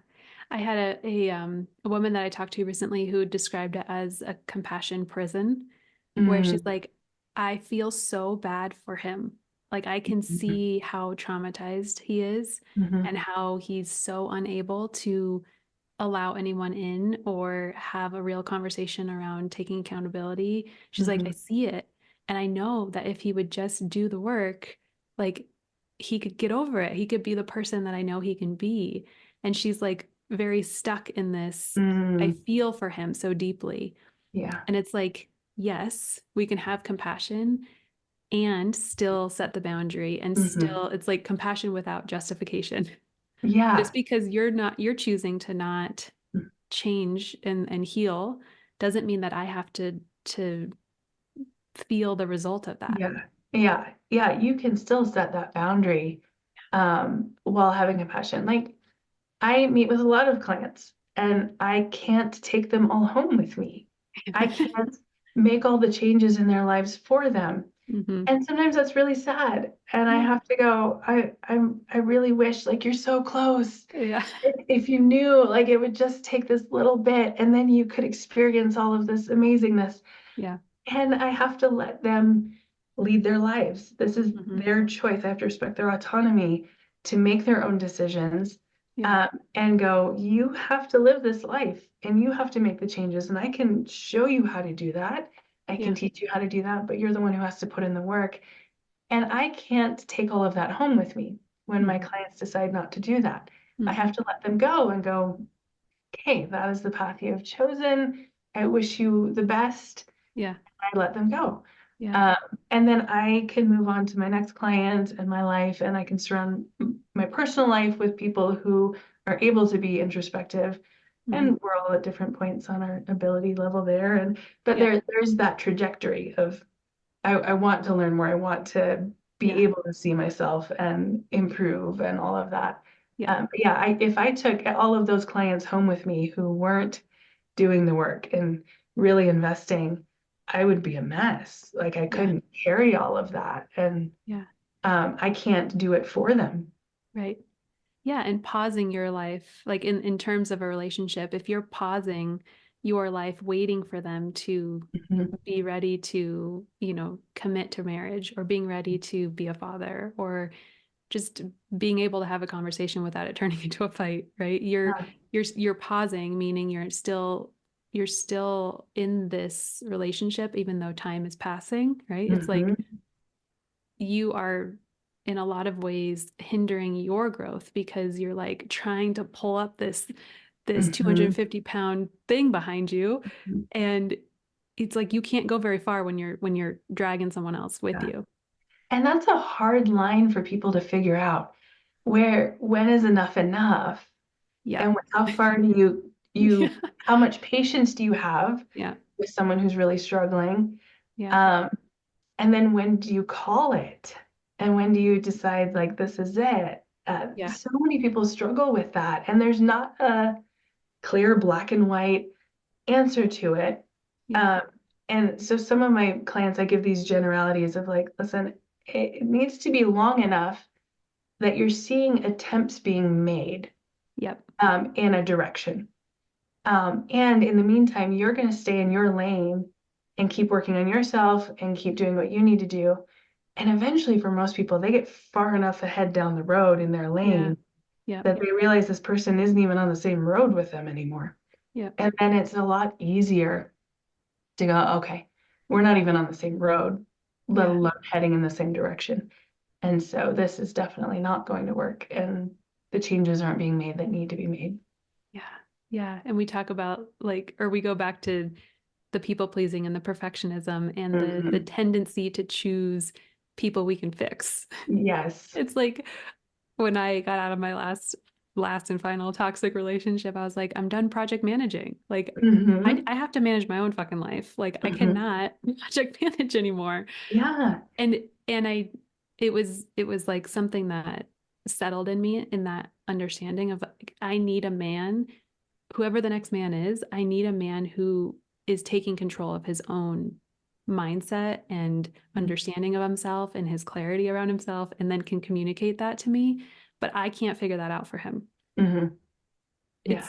I had a woman that I talked to recently who described it as a compassion prison, where she's Mm-hmm. like, I feel so bad for him. Like I can see how traumatized he is Mm-hmm. and how he's so unable to allow anyone in or have a real conversation around taking accountability. She's like, I Mm-hmm. see it. And I know that if he would just do the work, like he could get over it. He could be the person that I know he can be. And she's like very stuck in this. I Mm-hmm. feel for him so deeply. Yeah. And it's like, yes, we can have compassion and still set the boundary and Mm-hmm. still, it's like compassion without justification. Yeah. Just because you're choosing to not change and heal doesn't mean that I have to feel the result of that. Yeah. Yeah. Yeah. You can still set that boundary while having compassion. Like, I meet with a lot of clients and I can't take them all home with me. I can't make all the changes in their lives for them. Hmm. And sometimes that's really sad. And I Yeah. have to go, I really wish, like, you're so close. Yeah. If you knew, like, it would just take this little bit and then you could experience all of this amazingness. Yeah. And I have to let them lead their lives. This is Hmm. their choice. I have to respect their autonomy to make their own decisions, Yeah. and go, you have to live this life and you have to make the changes. And I can show you how to do that. I can Yeah. teach you how to do that, but you're the one who has to put in the work. And I can't take all of that home with me when my Hmm. clients decide not to do that. I Hmm. have to let them go and go, okay, that is the path you have chosen. I wish you the best. Yeah. I let them go. Yeah. Um, and then I can move on to my next client and my life, and I can surround my personal life with people who are able to be introspective. Hmm. And we're all at different points on our ability level there. And but Yeah. there's that trajectory of I want to learn more. I want to Yeah. be able to see myself and improve and all of that. Yeah. But yeah, if I took all of those clients home with me who weren't doing the work and really investing, I would be a mess. Like, I Yeah. couldn't carry all of that, and Yeah. I can't do it for them. Right. Yeah, and pausing your life, like in terms of a relationship, if you're pausing your life waiting for them to Mhm. be ready to, commit to marriage or being ready to be a father or just being able to have a conversation without it turning into a fight, right? Yeah. You're pausing, meaning you're still in this relationship even though time is passing, right? It's like Mhm. you are in a lot of ways hindering your growth because you're like trying to pull up this Mhm. 250-pound thing behind you, and it's like you can't go very far when you're dragging someone else with Yeah. you. And that's a hard line for people to figure out. Where when is enough enough? Yeah. And how far do Yeah. how much patience do you have Yeah. with someone who's really struggling? Yeah. Um, and then when do you call it? And when do you decide, like, this is it? Yeah. So many people struggle with that, and there's not a clear black and white answer to it. Yeah. Um, and so some of my clients, I give these generalities of, like, listen, it needs to be long enough that you're seeing attempts being made, Yep. in a direction. And in the meantime, you're going to stay in your lane and keep working on yourself and keep doing what you need to do. And eventually, for most people, they get far enough ahead down the road in their Yeah. lane Yep. that they realize this person isn't even on the same road with them anymore. Yeah. And then it's a lot easier to go, okay, we're not even on the same road, let Yeah. alone heading in the same direction. And so this is definitely not going to work. And the changes aren't being made that need to be made. Yeah. Yeah. And we talk about like, or we go back to the people pleasing and the perfectionism and the Mhm. tendency to choose people we can fix. Yes. It's like when I got out of my last and final toxic relationship, I was like, I'm done project managing. Like Hmm. I have to manage my own fucking life. Like I Hmm. cannot project manage anymore. Yeah. And I it was like something that settled in me in that understanding of like, I need a man, whoever the next man is, I need a man who is taking control of his own mindset and understanding of himself and his clarity around himself and then can communicate that to me, but I can't figure that out for him. Hmm. Yeah.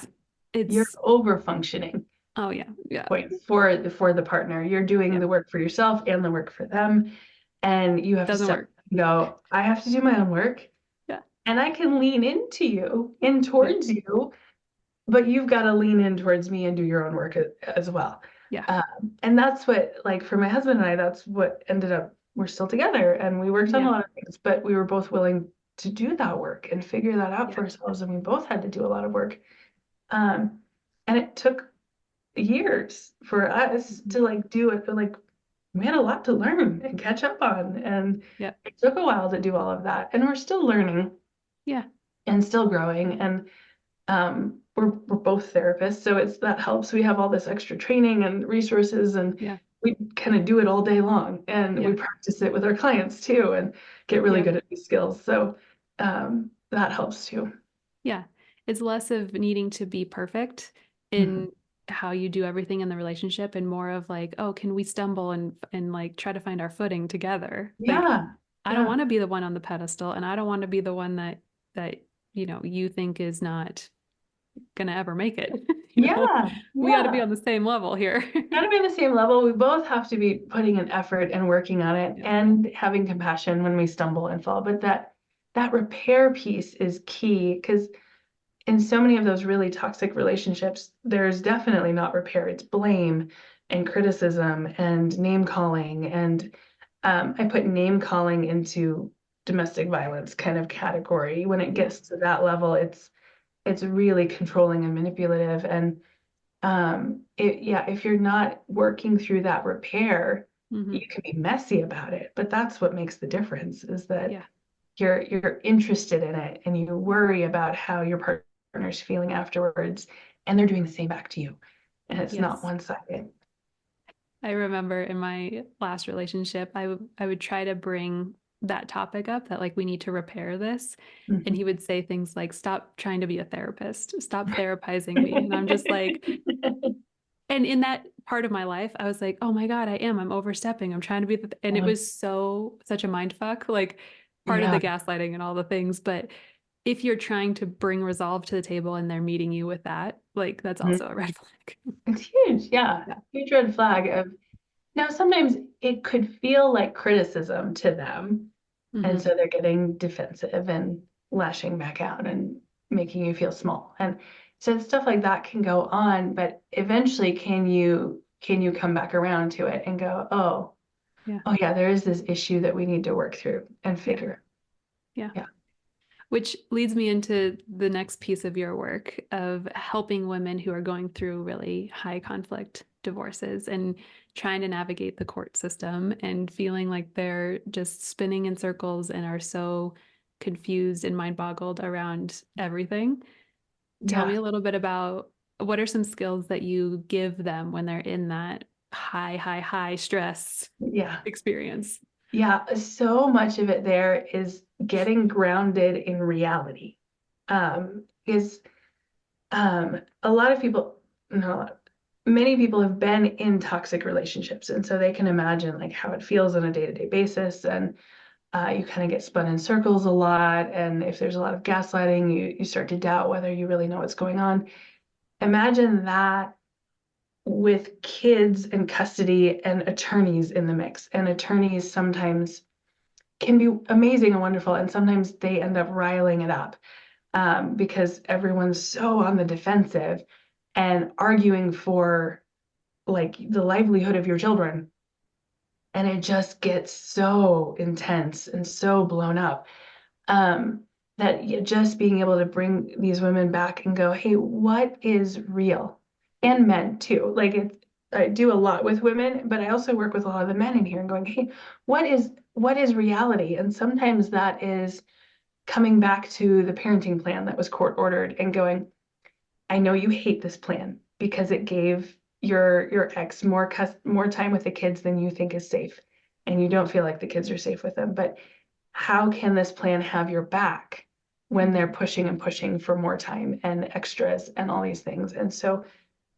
It's You're it's over functioning oh yeah, yeah, point for the partner. You're doing yeah, the work for yourself and the work for them. And you have to doesn't step work. back and go, I have to do my own work Yeah, and I can lean into you, in yeah, towards you, but you've got to lean in towards me and do your own work as well. yeah, And that's what, like for my husband and I, that's what ended up, we're still together and we worked on a yeah, lot of things, but we were both willing to do that work and figure that out yeah. for ourselves. And we both had to do a lot of work. Um, and it took years for us Mhm. to like do it, but like we had a lot to learn and catch up on. And Yeah, it took a while to do all of that. And we're still learning yeah, and still growing. And we're both therapists, so it's that helps. We have all this extra training and resources, and yeah, we kind of do it all day long, and we yeah, practice it with our clients too, and get really yeah. good at these skills. So that helps too. Yeah. It's less of needing to be perfect Mhm. in how you do everything in the relationship and more of like, oh, can we stumble and like try to find our footing together? Like, Yeah, I don't yeah, want to be the one on the pedestal and I don't want to be the one that you think is not gonna ever make it. yeah, We got to be yeah. on the same level here. Gotta be on the same level. We both have to be putting an effort and working on it Yeah. and having compassion when we stumble and fall. But that repair piece is key because in so many of those really toxic relationships, there's definitely not repair. It's blame and criticism and name calling. And I put name calling into domestic violence kind of category. When it Yeah. gets to that level, it's really controlling and manipulative. And yeah, if you're not working through that repair, Hmm. you can be messy about it. But that's what makes the difference is that Yeah. you're interested in it and you worry about how your partner's feeling afterwards and they're doing the same back to you and it's not Yes. one-sided. I remember in my last relationship, I would try to bring that topic up that like we need to repair this. And he Mhm. would say things like, stop trying to be a therapist, stop therapizing me. And I'm just like, and in that part of my life, I was like, oh my God, I'm overstepping. I'm trying to be and it was such a mind fuck, like part of Yeah. the gaslighting and all the things. But if you're trying to bring resolve to the table and they're meeting you with that, like that's Mhm. also a red flag. It's huge. Yeah. Yeah. Huge red flag of now sometimes it could feel like criticism to them. And Hmm. so they're getting defensive and lashing back out and making you feel small. And so stuff like that can go on, but eventually can you come back around to it and go, Yeah. oh yeah, there is this issue that we need to work through and Yeah. figure. Yeah. Yeah. Which leads me into the next piece of your work of helping women who are going through really high conflict divorces and trying to navigate the court system and feeling like they're just spinning in circles and are so confused and mind boggled around everything. Tell me Yeah. a little bit about what are some skills that you give them when they're in that high stress Yeah. experience? Yeah. So much of it there is getting grounded in reality. Is a lot of people, not a lot, many people have been in toxic relationships, and so they can imagine like how it feels on a day-to-day basis, and you kind of get spun in circles a lot, and if there's a lot of gaslighting, you start to doubt whether you really know what's going on. Imagine that with kids and custody and attorneys in the mix, and attorneys sometimes can be amazing and wonderful, and sometimes they end up riling it up because everyone's so on the defensive and arguing for like the livelihood of your children. And it just gets so intense and so blown up. Um, that just being able to bring these women back and go, hey, what is real? And men too. Like I do a lot with women, but I also work with a lot of the men in here and going, hey, what is reality? And sometimes that is coming back to the parenting plan that was court ordered and going, I know you hate this plan because it gave your ex more time with the kids than you think is safe, and you don't feel like the kids are safe with them. But how can this plan have your back when they're pushing and pushing for more time and extras and all these things? And so,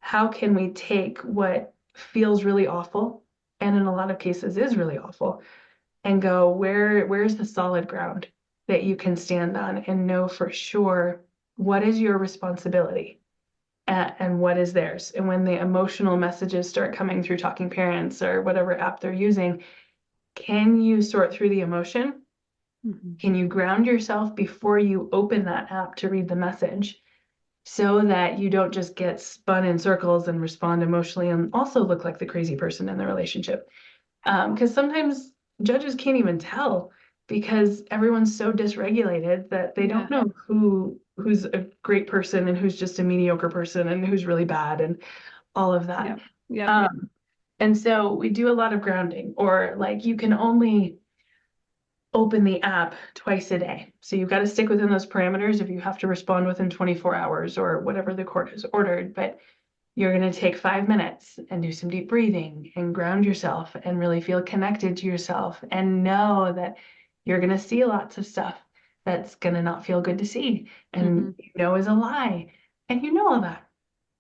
how can we take what feels really awful, and in a lot of cases is really awful, and go, where's the solid ground that you can stand on and know for sure what is your responsibility and what is theirs. And when the emotional messages start coming through Talking Parents or whatever app they're using, can you sort through the emotion? Can you ground yourself before you open that app to read the message so that you don't just get spun in circles and respond emotionally and also look like the crazy person in the relationship? Because sometimes judges can't even tell because everyone's so dysregulated that they don't Yeah. know who's a great person and who's just a mediocre person and who's really bad and all of that. Yep. Yep. And so we do a lot of grounding, or like you can only open the app twice a day. So you've got to stick within those parameters if you have to respond within 24 hours or whatever the court has ordered. But you're going to take 5 minutes and do some deep breathing and ground yourself and really feel connected to yourself and know that you're going to see lots of stuff that's going to not feel good to see and is a lie. And you know all that.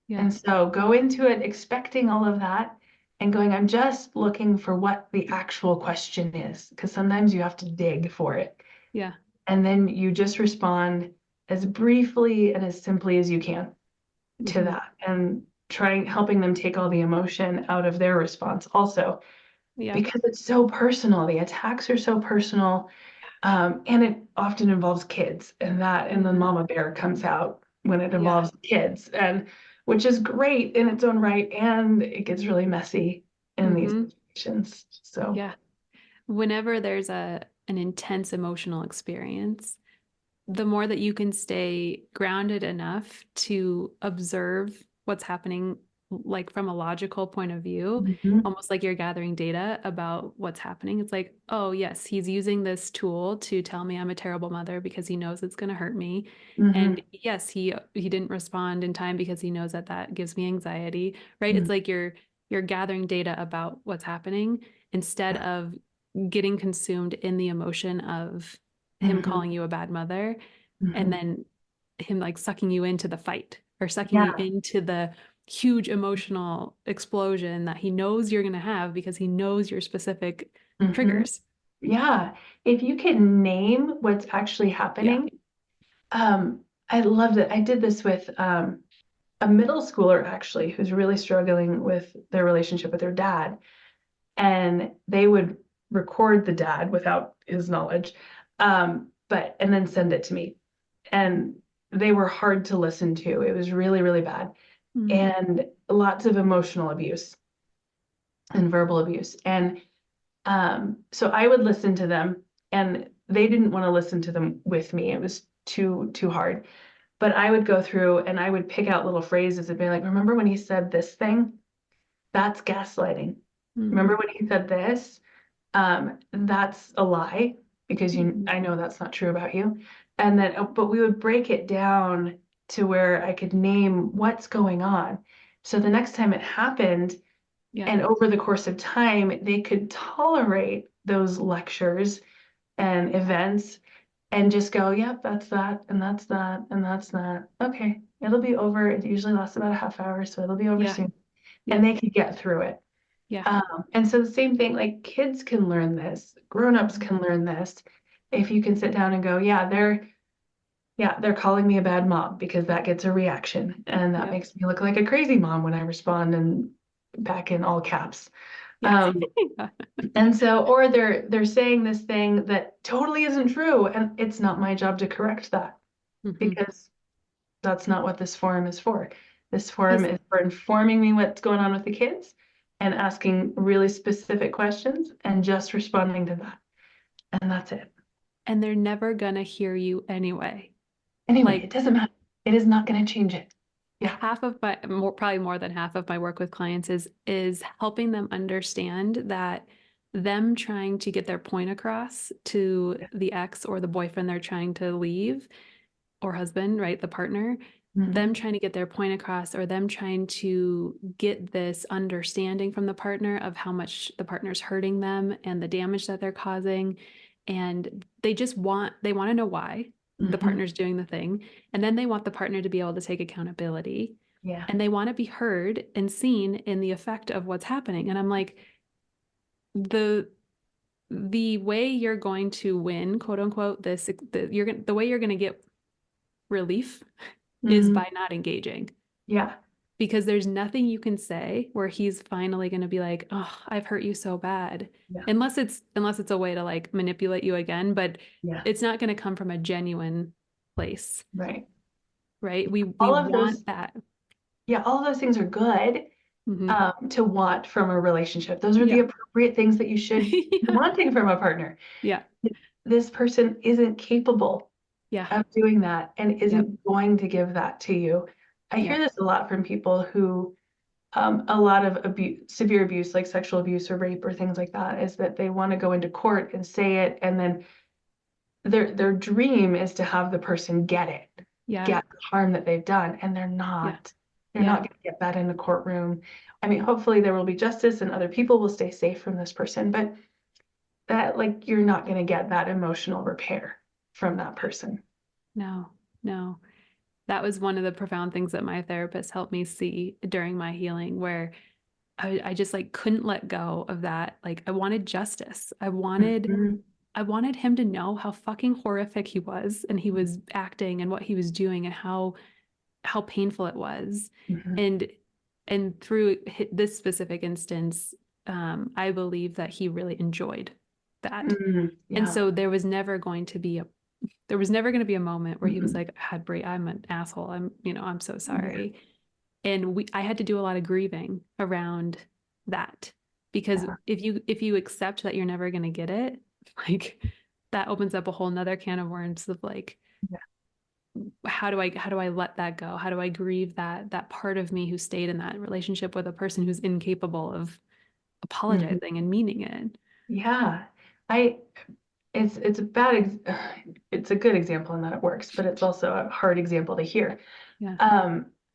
Yeah. And so go into it expecting all of that and going, I'm just looking for what the actual question is, because sometimes you have to dig for it. Yeah. And then you just respond as briefly and as simply as you can to that and helping them take all the emotion out of their response also, Yeah. because it's so personal. The attacks are so personal. And it often involves kids, and the mama bear comes out when it Yeah. involves kids, and which is great in its own right, and it gets really messy in these situations. So, Yeah. Whenever there's an intense emotional experience, the more that you can stay grounded enough to observe what's happening, like from a logical point of view, mhm, almost like you're gathering data about what's happening. It's like, oh, yes, he's using this tool to tell me I'm a terrible mother because he knows it's going to hurt me. mhm, And yes, he didn't respond in time because he knows that that gives me anxiety, right? It's mhm, like you're gathering data about what's happening instead of getting consumed in the emotion of him mhm, calling you a bad mother and mhm. then him like sucking you into the fight or sucking you Yeah, into the huge emotional explosion that he knows you're going to have because he knows your specific mhm. triggers. Yeah. If you can name what's actually Yeah. happening, um, I loved it. I did this with a middle schooler actually who's really struggling with their relationship with their dad. And they would record the dad without his knowledge, but and then send it to me. And they were hard to listen to. It was really, really bad. Mm-hmm. And lots of emotional abuse and verbal abuse. And so I would listen to them, and they didn't want to listen to them with me. It was too hard. But I would go through and I would pick out little phrases and be like, remember when he said this thing? That's gaslighting. Mm-hmm. Remember when he said this? That's a lie because Mm-hmm. I know that's not true about you. And then, but we would break it down to where I could name what's going on. So the next time it happened, Yeah. and over the course of time, they could tolerate those lectures and events and just go, yep, that's that, and that's that, and that's that. Okay, it'll be over. It usually lasts about a half hour, so it'll be over Yeah. soon. And Yep. they could get through it. Yeah. And so the same thing, like kids can learn this, grown-ups Mm-hmm. can learn this. If you can sit down and go, they're calling me a bad mom because that gets a reaction. And that Yep. makes me look like a crazy mom when I respond and back in all caps. Yeah. Um, Yeah. and so, or they're saying this thing that totally isn't true, and it's not my job to correct that Mm-hmm. because that's not what this forum is for. This forum is for informing me what's going on with the kids and asking really specific questions and just responding to that. And that's it. And they're never gonna hear you anyway. Anyway, Like it doesn't matter. It is not going to change it. Yeah. half of my probably more than half of my work with clients is helping them understand that them trying to get their point across to the ex or the boyfriend they're trying to leave or husband, right? The partner, them Mm-hmm. trying to get their point across or them trying to get this understanding from the partner of how much the partner's hurting them and the damage that they're causing. And they want to know why the Mm-hmm. partner's doing the thing. And then they want the partner to be able to take accountability. Yeah. And they want to be heard and seen in the effect of what's happening. And I'm like, the way you're going to win, quote unquote, the way you're going to get relief is Mm-hmm. by not engaging Yeah. because there's nothing you can say where he's finally going to be like, "Oh, I've hurt you so bad." Yeah. Unless it's a way to like manipulate you again, but Yeah. it's not going to come from a genuine place, Right. right? We All of those, want that. yeah, all of those things are good Hmm. to want from a relationship. Those are the Yeah. appropriate things that you should be Yeah. wanting from a partner. Yeah. This person isn't capable Yeah. of doing that and Yep. isn't going to give that to you. I hear Yep. this a lot from people who a lot of abuse, severe abuse, like sexual abuse or rape or things like that, is that they want to go into court and say it, and then their dream is to have the person get it, Yeah. get the harm that they've done, and they're Yeah. not. They're not Yeah. going to get that in the courtroom. I mean, hopefully there will be justice and other people will stay safe from this person, but that like you're not going to get that emotional repair from that person. No. No. That was one of the profound things that my therapist helped me see during my healing, where I just like couldn't let go of that. Like I wanted justice. Mhm. I wanted him to know how fucking horrific he was and he was acting and what he was doing and how painful it was. Mhm. And through this specific instance, I believe that he really enjoyed that. Mhm. And Yeah. so there was never going to be a moment where he was Mhm. like, I'm an asshole. I'm so Yeah. sorry. And I had to do a lot of grieving around that because Yeah. if you accept that you're never going to get it, like that opens up a whole nother can of worms of like, Yeah. how do I let that go? How do I grieve that part of me who stayed in that relationship with a person who's incapable of Mhm. apologizing and meaning it? Yeah. I it's a it's a good example in that it works, but it's also a hard example to hear. Yeah.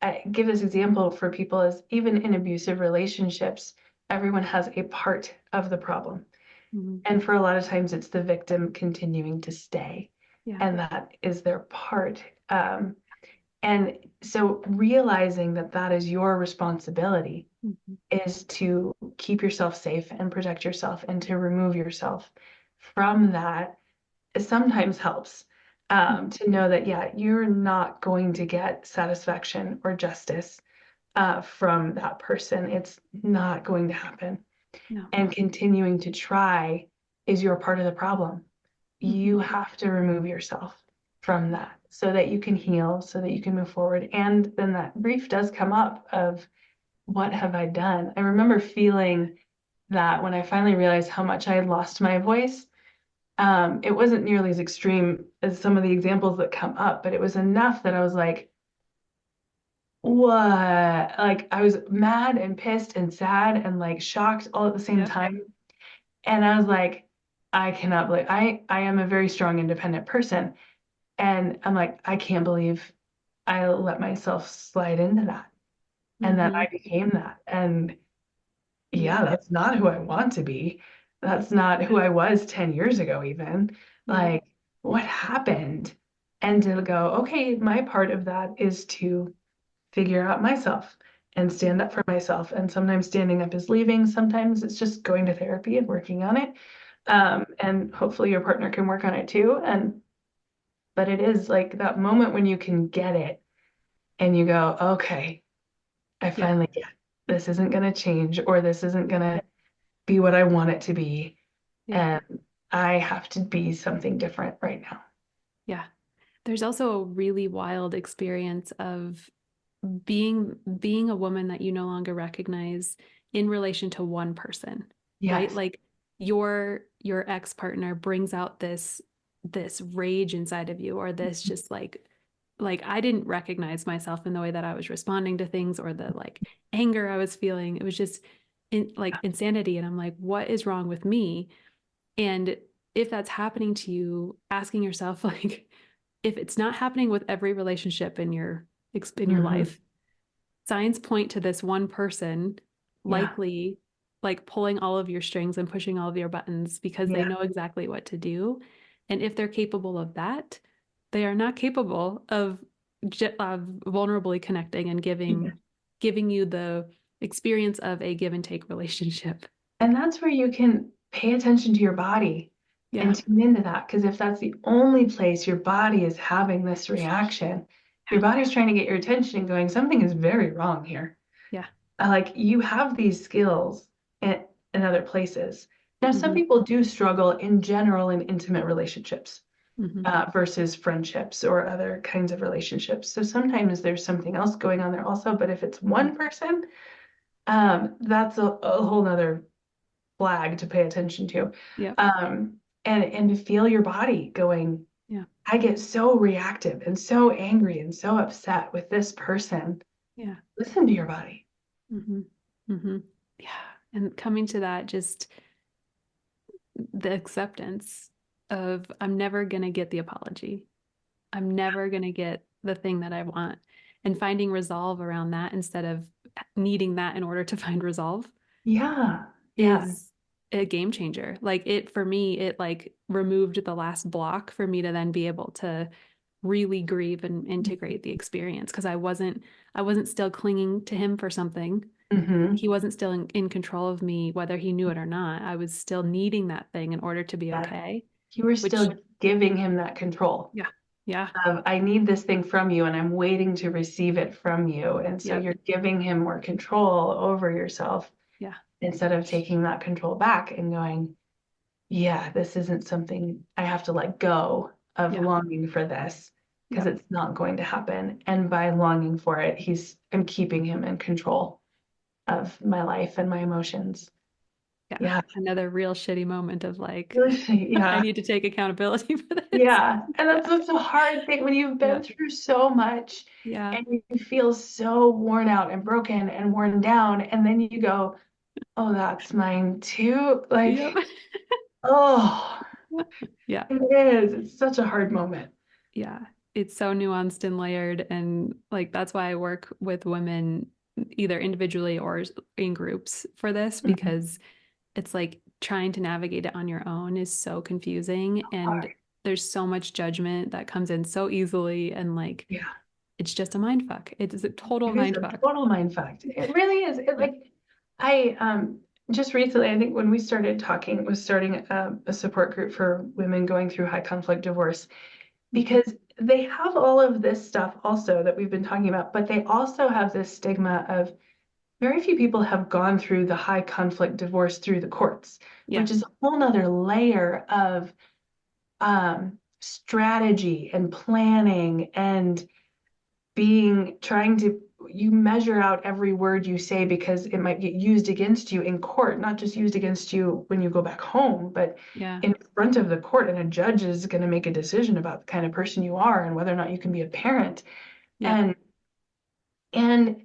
I give this example for people as even in abusive relationships, everyone has a part of the problem. Mhm. And for a lot of times it's the victim continuing to stay, Yeah. and that is their part. And so realizing that that is your responsibility Mhm. is to keep yourself safe and protect yourself and to remove yourself from that sometimes helps to know that, yeah, you're not going to get satisfaction or justice from that person. It's not going to happen. No. And continuing to try is your part of the problem. You Mhm. have to remove yourself from that so that you can heal, so that you can move forward. And then that grief does come up of what have I done? I remember feeling that when I finally realized how much I had lost my voice. It wasn't nearly as extreme as some of the examples that come up, but it was enough that I was like, what? Like I was mad and pissed and sad and like shocked all at the same Yep. time. And I was like, I cannot believe I am a very strong, independent person. And I'm like, I can't believe I let myself slide into that and that Mhm. I became that. And Yeah. yeah, that's not who I want to be. That's not who I was 10 years ago, even. Yeah. Like, what happened? And to go, okay, my part of that is to figure out myself and stand up for myself. And sometimes standing up is leaving, sometimes it's just going to therapy and working on it. And hopefully your partner can work on it too. But it is like that moment when you can get it and you go, okay, I Yeah. finally get it. This isn't going to change, or this isn't going to be what I want it to be. Yeah. And I have to be something different right now. Yeah. There's also a really wild experience of being a woman that you no longer recognize in relation to one person, right? Yes. Like your ex-partner brings out this rage inside of you, or this just like I didn't recognize myself in the way that I was responding to things, or the like anger I was feeling. It was just like insanity. And I'm like, what is wrong with me? And if that's happening to you, asking yourself, like, if it's not happening with every relationship in your Hmm. life, signs point to this one person Yeah. likely like pulling all of your strings and pushing all of your buttons because they Yeah. know exactly what to do. And if they're capable of that, they are not capable of vulnerably connecting and Yeah. giving you the experience of a give and take relationship. And that's where you can pay attention to your body and Yeah. tune into that. Because if that's the only place your body is having this reaction, your body's trying to get your attention and going, something is very wrong here. Yeah. Like you have these skills in other places. Now, some Hmm. people do struggle in general in intimate relationships Hmm. versus friendships or other kinds of relationships. So sometimes there's something else going on there also. But if it's Hmm. one person, that's a whole nother flag to pay attention to. Yep. And to feel your body going, Yeah. I get so reactive and so angry and so upset with this person. Yeah. Listen to your body. Hmm. Hmm. Yeah. And coming to that, just the acceptance of I'm never going to get the apology. I'm never going to get the thing that I want. And finding resolve around that instead of needing that in order to find resolve Yeah, yeah. is a game changer. Like it, for me, it like removed the last block for me to then be able to really grieve and integrate the experience because I wasn't still clinging to him for something. Hmm. He wasn't still in control of me, whether he knew it or not. I was still needing that thing in order to be Yeah. okay, You were which, still giving him that control yeah, yeah, of, I need this thing from you and I'm waiting to receive it from you. And so yep, you're giving him more control over yourself yeah, instead of taking that control back and going, yeah, this isn't something I have to let go of yeah, longing for this because yep, it's not going to happen. And by longing for it, I'm keeping him in control of my life and my emotions. yeah. Yeah. Another real shitty moment of like, I Yeah. need to take accountability for this. Yeah. And that's such a hard thing when you've been Yeah, through so much yeah, and you feel so worn out and broken and worn down. And then you go, oh, that's mine too. yep, Like, oh, yeah, it is. It's such a hard moment. yeah. It's so nuanced and layered. And like, that's why I work with women either individually or in groups for this, Mhm. because it's like trying to navigate it on your own is so confusing. And Hard. there's so much judgment that comes in so easily. And like, Yeah. it's just a mind fuck. It is a total It is mind a fuck. total mind fuck. It really is. Yeah. I just recently, I think when we started talking, was starting a support group for women going through high conflict divorce Hmm. because they have all of this stuff also that we've been talking about, but they also have this stigma of very few people have gone through the high conflict divorce through the courts, Yeah. which is a whole nother layer of strategy and planning and trying to you measure out every word you say because it might get used against you in court, not just used against you when you go back home, but Yeah. in front of the court. And a judge is going to make a decision about the kind of person you are and whether or not you can be a parent. Yeah. And and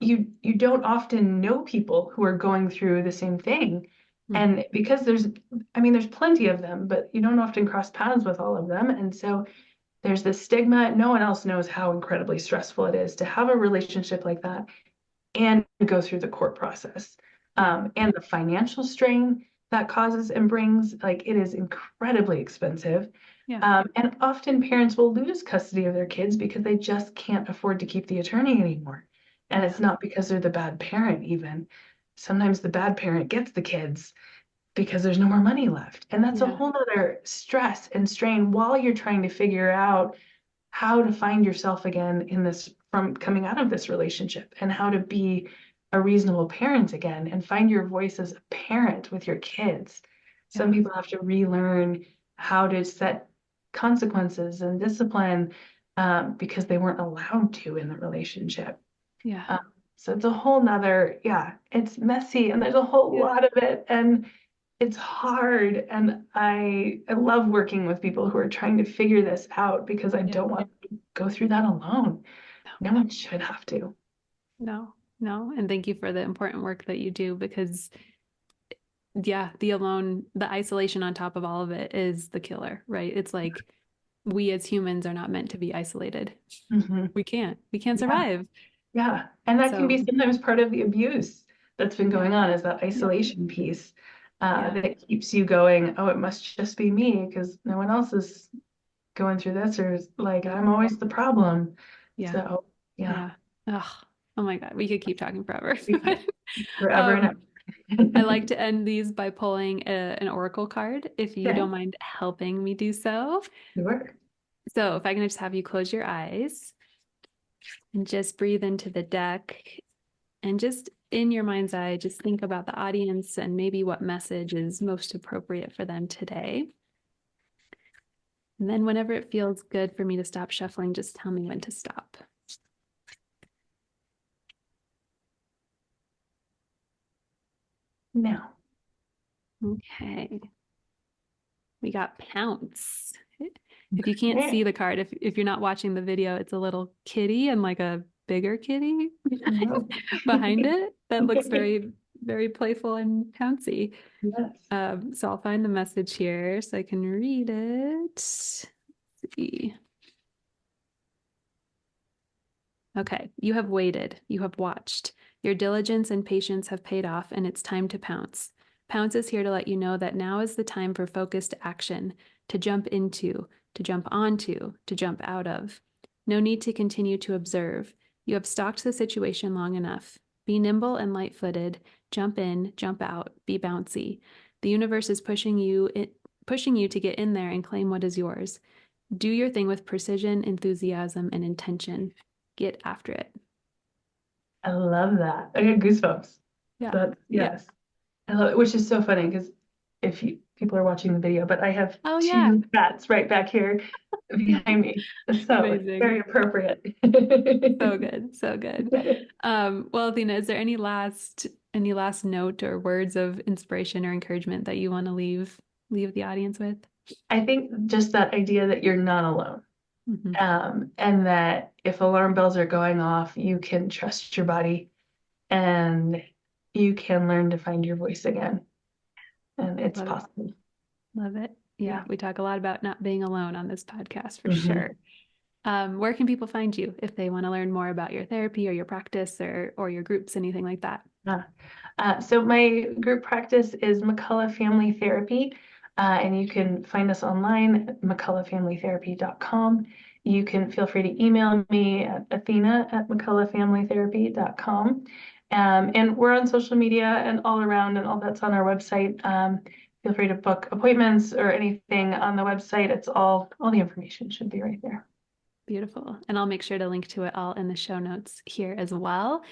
you don't often know people who are going through the same thing. Hmm. And because there's plenty of them, but you don't often cross paths with all of them. And so there's this stigma. No one else knows how incredibly stressful it is to have a relationship like that and go through the court process. Yeah. And the financial strain that causes and brings, like it is incredibly expensive. Yeah. And often parents will lose custody of their kids because they just can't afford to keep the attorney anymore. And Yeah. it's not because they're the bad parent, even. Sometimes the bad parent gets the kids because there's no more money left. And that's a Yeah. whole other stress and strain while you're trying to figure out how to find yourself again in this from coming out of this relationship and how to be a reasonable parent again and find your voice as a parent with your kids. Some Yeah. people have to relearn how to set consequences and discipline because they weren't allowed to in the relationship. Yeah. So it's a whole nother, yeah, it's messy and there's a whole Yeah. lot of it. And it's hard. And I love working with people who are trying to figure this out because I Yeah. don't want to go through that alone. No, No one should have to. no, no. And thank you for the important work that you do because yeah, the isolation on top of all of it is the killer, right? It's like we as humans are not meant to be isolated. Mhm. We can't Yeah, survive. yeah. And that can be So sometimes part of the abuse that's been yeah, going on is that yeah, isolation piece yeah, that keeps you going, oh, it must just be me because no one else is going through this, or like yeah, I'm always the problem. yeah, So yeah, yeah. Ugh, oh my God, we could keep talking forever. we could forever and um, I ever. like to end these by pulling an oracle card, if you Okay, don't mind helping me do so. sure. So if I can just have you close your eyes and just breathe into the deck and just in your mind's eye, just think about the audience and maybe what message is most appropriate for them today. And then whenever it feels good for me to stop shuffling, just tell me when to stop. Now, Okay. We got pounce. If you can't see okay. the card, if you're not watching the video, it's a little kitty and like a bigger kitty No. behind it that looks very, very playful and pouncy. Yes. So I'll find the message here so I can read it. Let's see. Okay, you have waited, you have watched. Your diligence and patience have paid off, and it's time to pounce. Pounce is here to let you know that now is the time for focused action, to jump into, to jump onto, to jump out of. No need to continue to observe. You have stalked the situation long enough. Be nimble and light-footed. Jump in, jump out, be bouncy. The universe is pushing you to get in there and claim what is yours. Do your thing with precision, enthusiasm, and intention. Get after it. I love that. I get goosebumps. Yeah. But Yeah. yes, I love it, which is so funny because if you people are watching the video, but I have Oh, yeah. two cats right back here behind me. So it's Amazing. very appropriate. So good. So good. Well, Athena, is there any last note or words of inspiration or encouragement that you want to leave the audience with? I think just that idea that you're not alone. Hmm. And that if alarm bells are going off, you can trust your body and you can learn to find your voice again. And it's Love it. possible. Love it. Yeah, Yeah. we talk a lot about not being alone on this podcast for Mhm. sure. Where can people find you if they want to learn more about your therapy or your practice or your groups, anything like that? Uh, so my group practice is McCullough Family Therapy, and you can find us online at mcculloughfamilytherapy.com. You can feel free to email me at athena@mcculloughfamilytherapy.com. And we're on social media and all around, and all that's on our website. Feel free to book appointments or anything on the website. It's all the information should be right there. Beautiful. And I'll make sure to link to it all in the show notes here as well.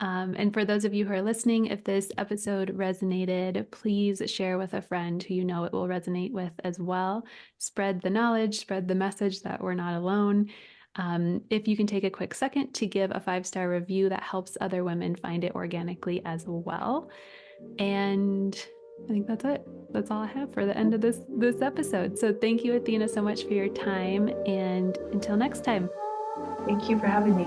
And for those of you who are listening, if this episode resonated, please share with a friend who you know it will resonate with as well. Spread the knowledge, spread the message that we're not alone. If you can take a quick second to give a 5-star review, that helps other women find it organically as well. And I think that's it. That's all I have for the end of this episode. So thank you, Athena, so much for your time. And until next time. Thank you for having me.